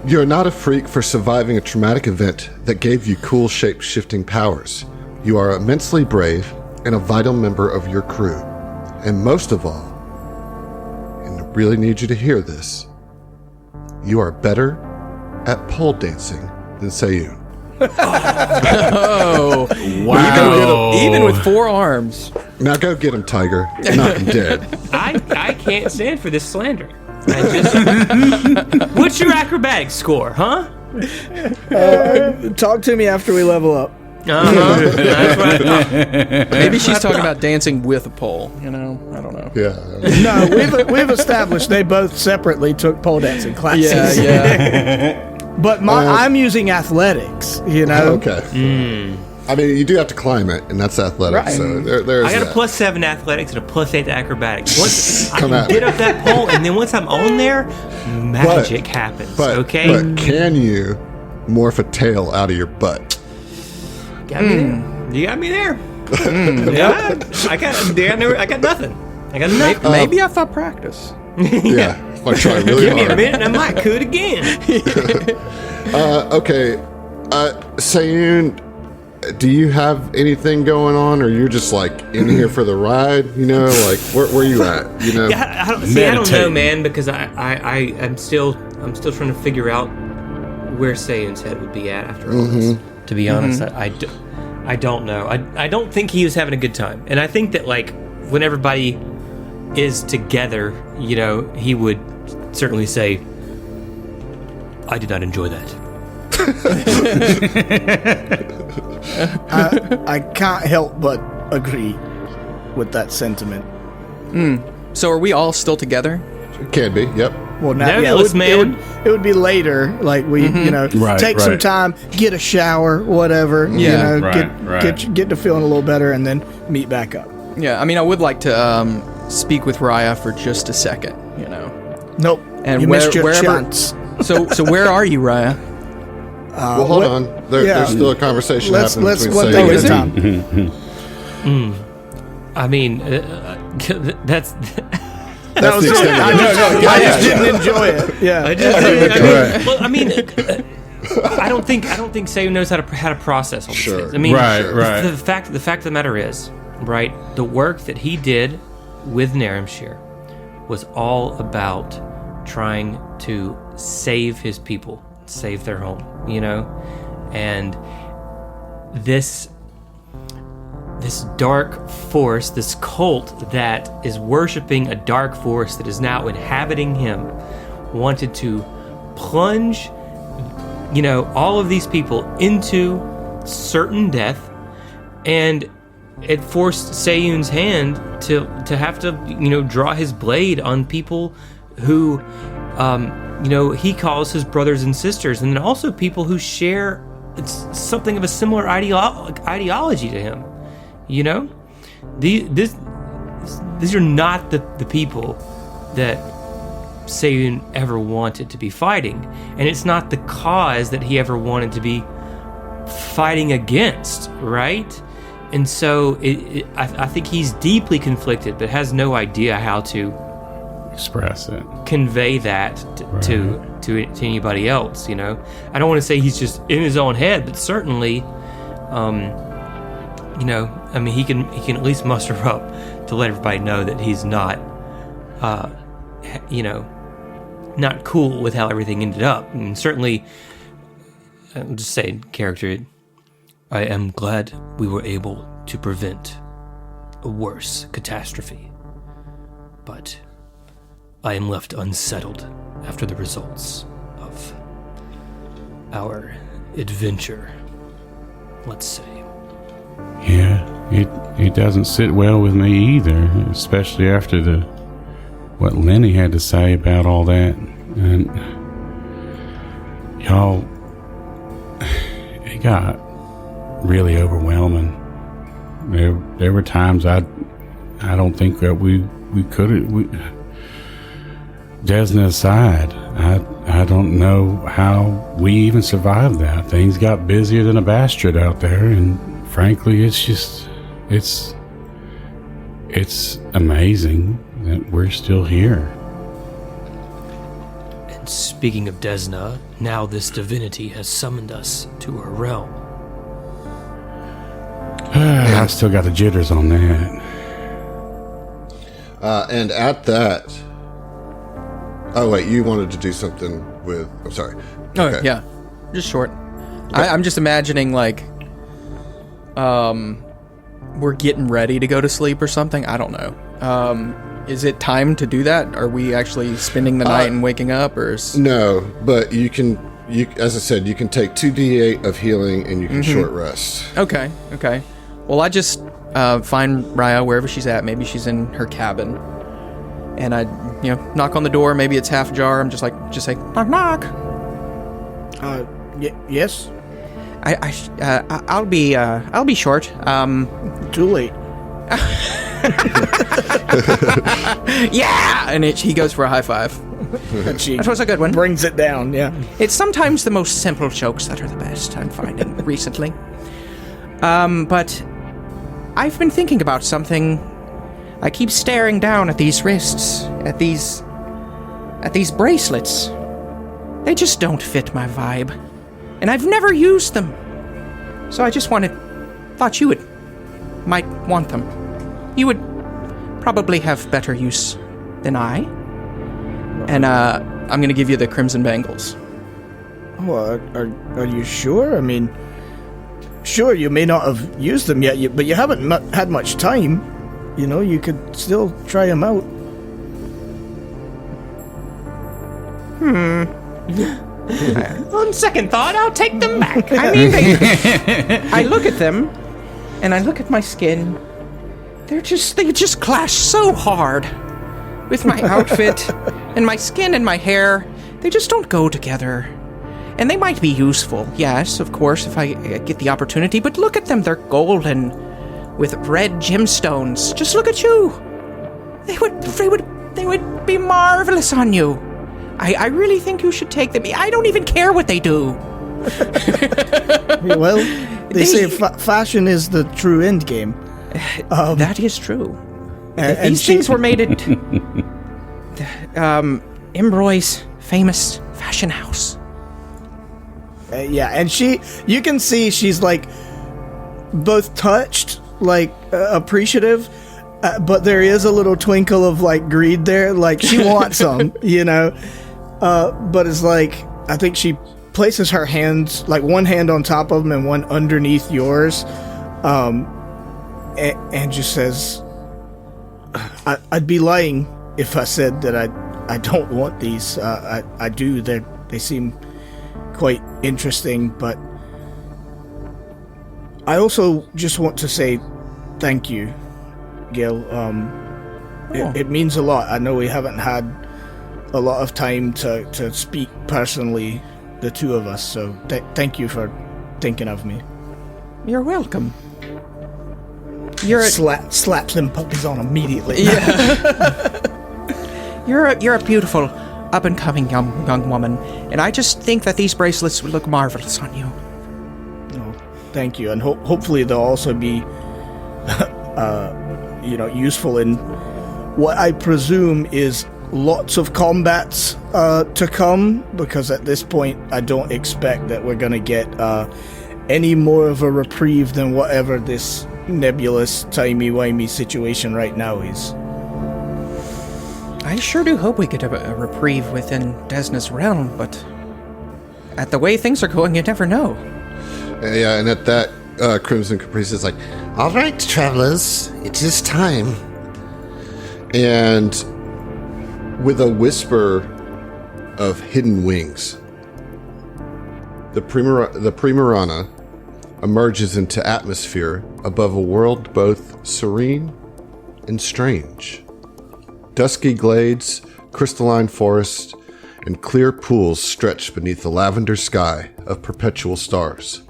You're not a freak for surviving a traumatic event that gave you cool shape-shifting powers. You are immensely brave and a vital member of your crew. And most of all, and I really need you to hear this, you are better at pole dancing than Sayun. Oh, Wow. even with 4 arms. Now go get him, Tiger. Knock him dead. I can't stand for this slander. What's your acrobatics score, huh? Talk to me after we level up. That's what I thought. Maybe she's talking about dancing with a pole. I don't know. Yeah. No, we've established they both separately took pole dancing classes. Yeah. But I'm using athletics, you know? Okay. I mean, you do have to climb it, and that's athletics. Right. So there's I got that. a +7 athletics and a +8 to acrobatics. Once I Come can at get me. up that pole, and then once I'm on there, magic happens. But can you morph a tail out of your butt? Got me there. You got me there. Yeah, I got nothing. I got nothing. Maybe I thought practice. Yeah. If I try really Give me a hard. minute, and I might could again. Okay. Sayun, do you have anything going on, or you're just like in here for the ride? You know, like where you at? You know. Yeah, I don't know, man, because I'm still trying to figure out where Sayun's head would be at after all this. To be honest, I don't know. I don't think he was having a good time, and I think that like when everybody is together, you know, he would certainly say, "I did not enjoy that." I can't help but agree with that sentiment. So are we all still together? It can be. Yep. Well, now Nebulous, man. It would be later. Like we, you know, take some time, get a shower, whatever. Yeah. You know, get to feeling a little better, and then meet back up. Yeah, I mean, I would like to speak with Raya for just a second, you know. Nope. And you missed your wherever. chance. So where are you, Raya? Well, hold on. There's still a conversation happening Let's between one Sayun thing at a and time. I mean, that's. That was the it. extent of it. I just didn't enjoy it. Yeah. I don't think Sayun knows how to process all these things. I mean, the fact of the matter is, right, the work that he did with Naramshir was all about trying to save his people, save their home, you know, and this dark force, this cult that is worshiping a dark force that is now inhabiting him, wanted to plunge, you know, all of these people into certain death, and it forced Sayun's hand to have to, you know, draw his blade on people who, you know, he calls his brothers and sisters, and then also people who share something of a similar ideology to him. You know, these are not the people that Sayun ever wanted to be fighting, and it's not the cause that he ever wanted to be fighting against, right? And so I think he's deeply conflicted, but has no idea how to express it, convey that to anybody else. You know, I don't want to say he's just in his own head, but certainly. You know, I mean, he can at least muster up to let everybody know that he's not, you know, not cool with how everything ended up. And certainly, I'm just saying, character, I am glad we were able to prevent a worse catastrophe. But I am left unsettled after the results of our adventure, let's say. Yeah. it doesn't sit well with me either, especially after what Lenny had to say about all that. And y'all, it got really overwhelming. There were times I don't think that we could have. Desna aside, I don't know how we even survived that. Things got busier than a bastard out there, and frankly, it's amazing that we're still here. And speaking of Desna, now this divinity has summoned us to her realm. I still got the jitters on that. And at that... Oh, wait, you wanted to do something with... I'm sorry. Oh, Okay. yeah. Just short. I'm just imagining, like, we're getting ready to go to sleep or something. I don't know. Is it time to do that? Are we actually spending the night and waking up, or No, but you can... as I said, you can take 2d8 of healing and you can short rest. Okay. Well, I just find Raya wherever she's at. Maybe she's in her cabin. And I, knock on the door. Maybe it's half ajar. I'm just say, knock, knock. Yes? I'll be short. Too late. Yeah! And he goes for a high five. And she That was a good one. brings it down, yeah. It's sometimes the most simple jokes that are the best, I'm finding, recently. But I've been thinking about something. I keep staring down at these wrists, at these bracelets. They just don't fit my vibe. And I've never used them. So I just thought you might want them. You would probably have better use than I. And I'm going to give you the crimson bangles. Oh, are you sure? I mean, sure, you may not have used them yet, but you haven't had much time. You could still try them out. On second thought, I'll take them back. I mean, I look at them, and I look at my skin. They just clash so hard with my outfit, and my skin and my hair. They just don't go together. And they might be useful, yes, of course, if I get the opportunity. But look at them; they're golden, with red gemstones. Just look at you. They would be marvelous on you. I really think you should take them. I don't even care what they do. Well, they say fashion is the true end game. That is true. And These things were made at Embroy's famous fashion house. Yeah, and you can see she's like both touched, like appreciative, but there is a little twinkle of like greed there. Like she wants some, but it's like, I think she places her hands, like one hand on top of them and one underneath yours, and just says, I'd be lying if I said that I don't want these. I do. They seem quite interesting, but I also just want to say thank you, Gil. It means a lot. I know we haven't had a lot of time to speak personally, the two of us, so thank you for thinking of me. You're welcome. Slaps them puppies on immediately. Yeah. You're a beautiful, up-and-coming young woman, and I just think that these bracelets would look marvelous on you. Oh, thank you, and hopefully they'll also be, useful in what I presume is lots of combats to come, because at this point I don't expect that we're gonna get any more of a reprieve than whatever this nebulous, timey-wimey situation right now is. I sure do hope we get a reprieve within Desna's realm, but at the way things are going, you never know. Yeah, and at that, Crimson Caprice is like, All right, travelers, it is time. and with a whisper of hidden wings, the Primarana emerges into atmosphere above a world both serene and strange. Dusky glades, crystalline forests, and clear pools stretch beneath the lavender sky of perpetual stars.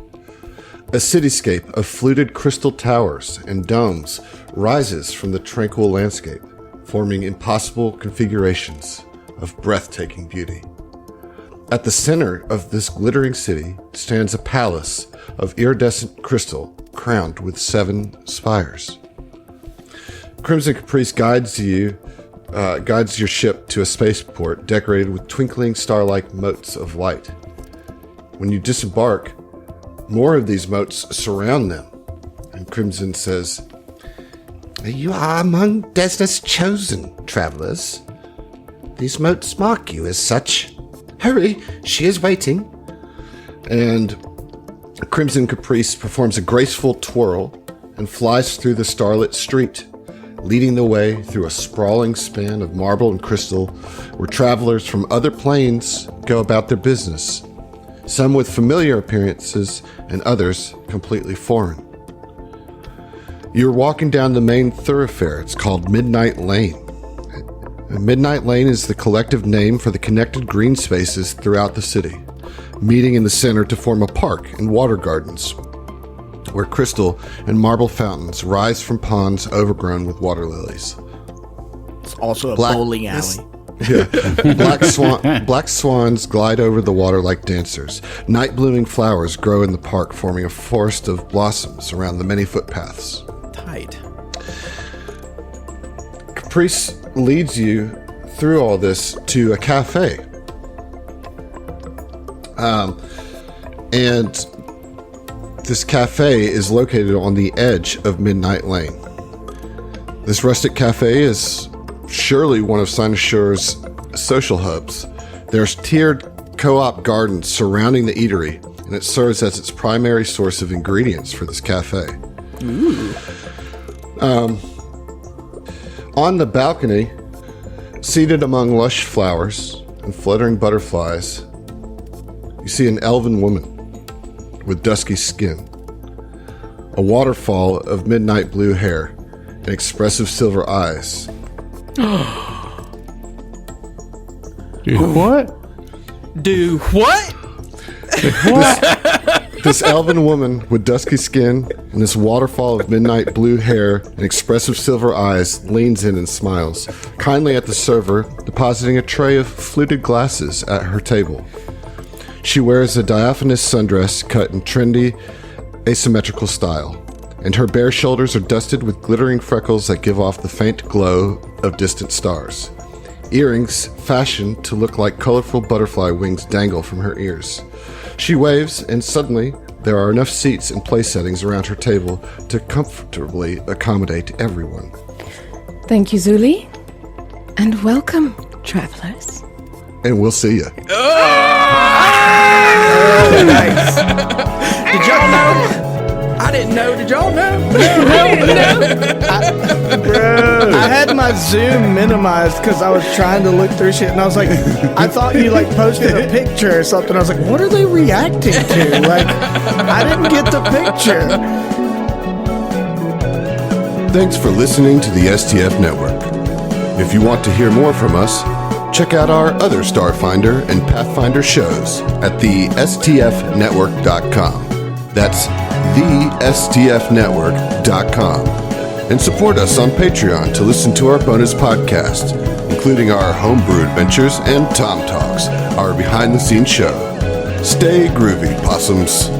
A cityscape of fluted crystal towers and domes rises from the tranquil landscape, forming impossible configurations of breathtaking beauty. At the center of this glittering city stands a palace of iridescent crystal crowned with 7 spires. Crimson Caprice guides your ship to a spaceport decorated with twinkling star-like motes of light. When you disembark, more of these motes surround them, and Crimson says, You are among Desna's chosen travelers. These motes mark you as such. Hurry, she is waiting. And Crimson Caprice performs a graceful twirl and flies through the starlit street, leading the way through a sprawling span of marble and crystal where travelers from other planes go about their business, some with familiar appearances and others completely foreign. You're walking down the main thoroughfare. It's called Midnight Lane. Midnight Lane is the collective name for the connected green spaces throughout the city, meeting in the center to form a park and water gardens, where crystal and marble fountains rise from ponds overgrown with water lilies. It's also a bowling alley. Black swans glide over the water like dancers. Night-blooming flowers grow in the park, forming a forest of blossoms around the many footpaths. Tight. Caprice leads you through all this to a cafe. And this cafe is located on the edge of Midnight Lane. This rustic cafe is surely one of Cynossure's social hubs. There's tiered co-op gardens surrounding the eatery, and it serves as its primary source of ingredients for this cafe. Ooh. On the balcony, seated among lush flowers and fluttering butterflies, you see an elven woman with dusky skin, a waterfall of midnight blue hair, and expressive silver eyes. Do what? Do what? This elven woman with dusky skin and this waterfall of midnight blue hair and expressive silver eyes leans in and smiles, kindly at the server, depositing a tray of fluted glasses at her table. She wears a diaphanous sundress cut in trendy, asymmetrical style, and her bare shoulders are dusted with glittering freckles that give off the faint glow of distant stars. Earrings fashioned to look like colorful butterfly wings dangle from her ears. She waves, and suddenly there are enough seats and place settings around her table to comfortably accommodate everyone. Thank you, Zuli. And welcome, travelers. And we'll see you. Oh, nice. Did y'all know? I didn't know. Did y'all know? I had my Zoom minimized because I was trying to look through shit, and I was like, I thought you like posted a picture or something. I was like, what are they reacting to? Like, I didn't get the picture. Thanks for listening to the STF Network. If you want to hear more from us, check out our other Starfinder and Pathfinder shows at the STFnetwork.com. That's thestfnetwork.com. And support us on Patreon to listen to our bonus podcast, including our homebrew adventures and Tom Talks, our behind-the-scenes show. Stay groovy, possums.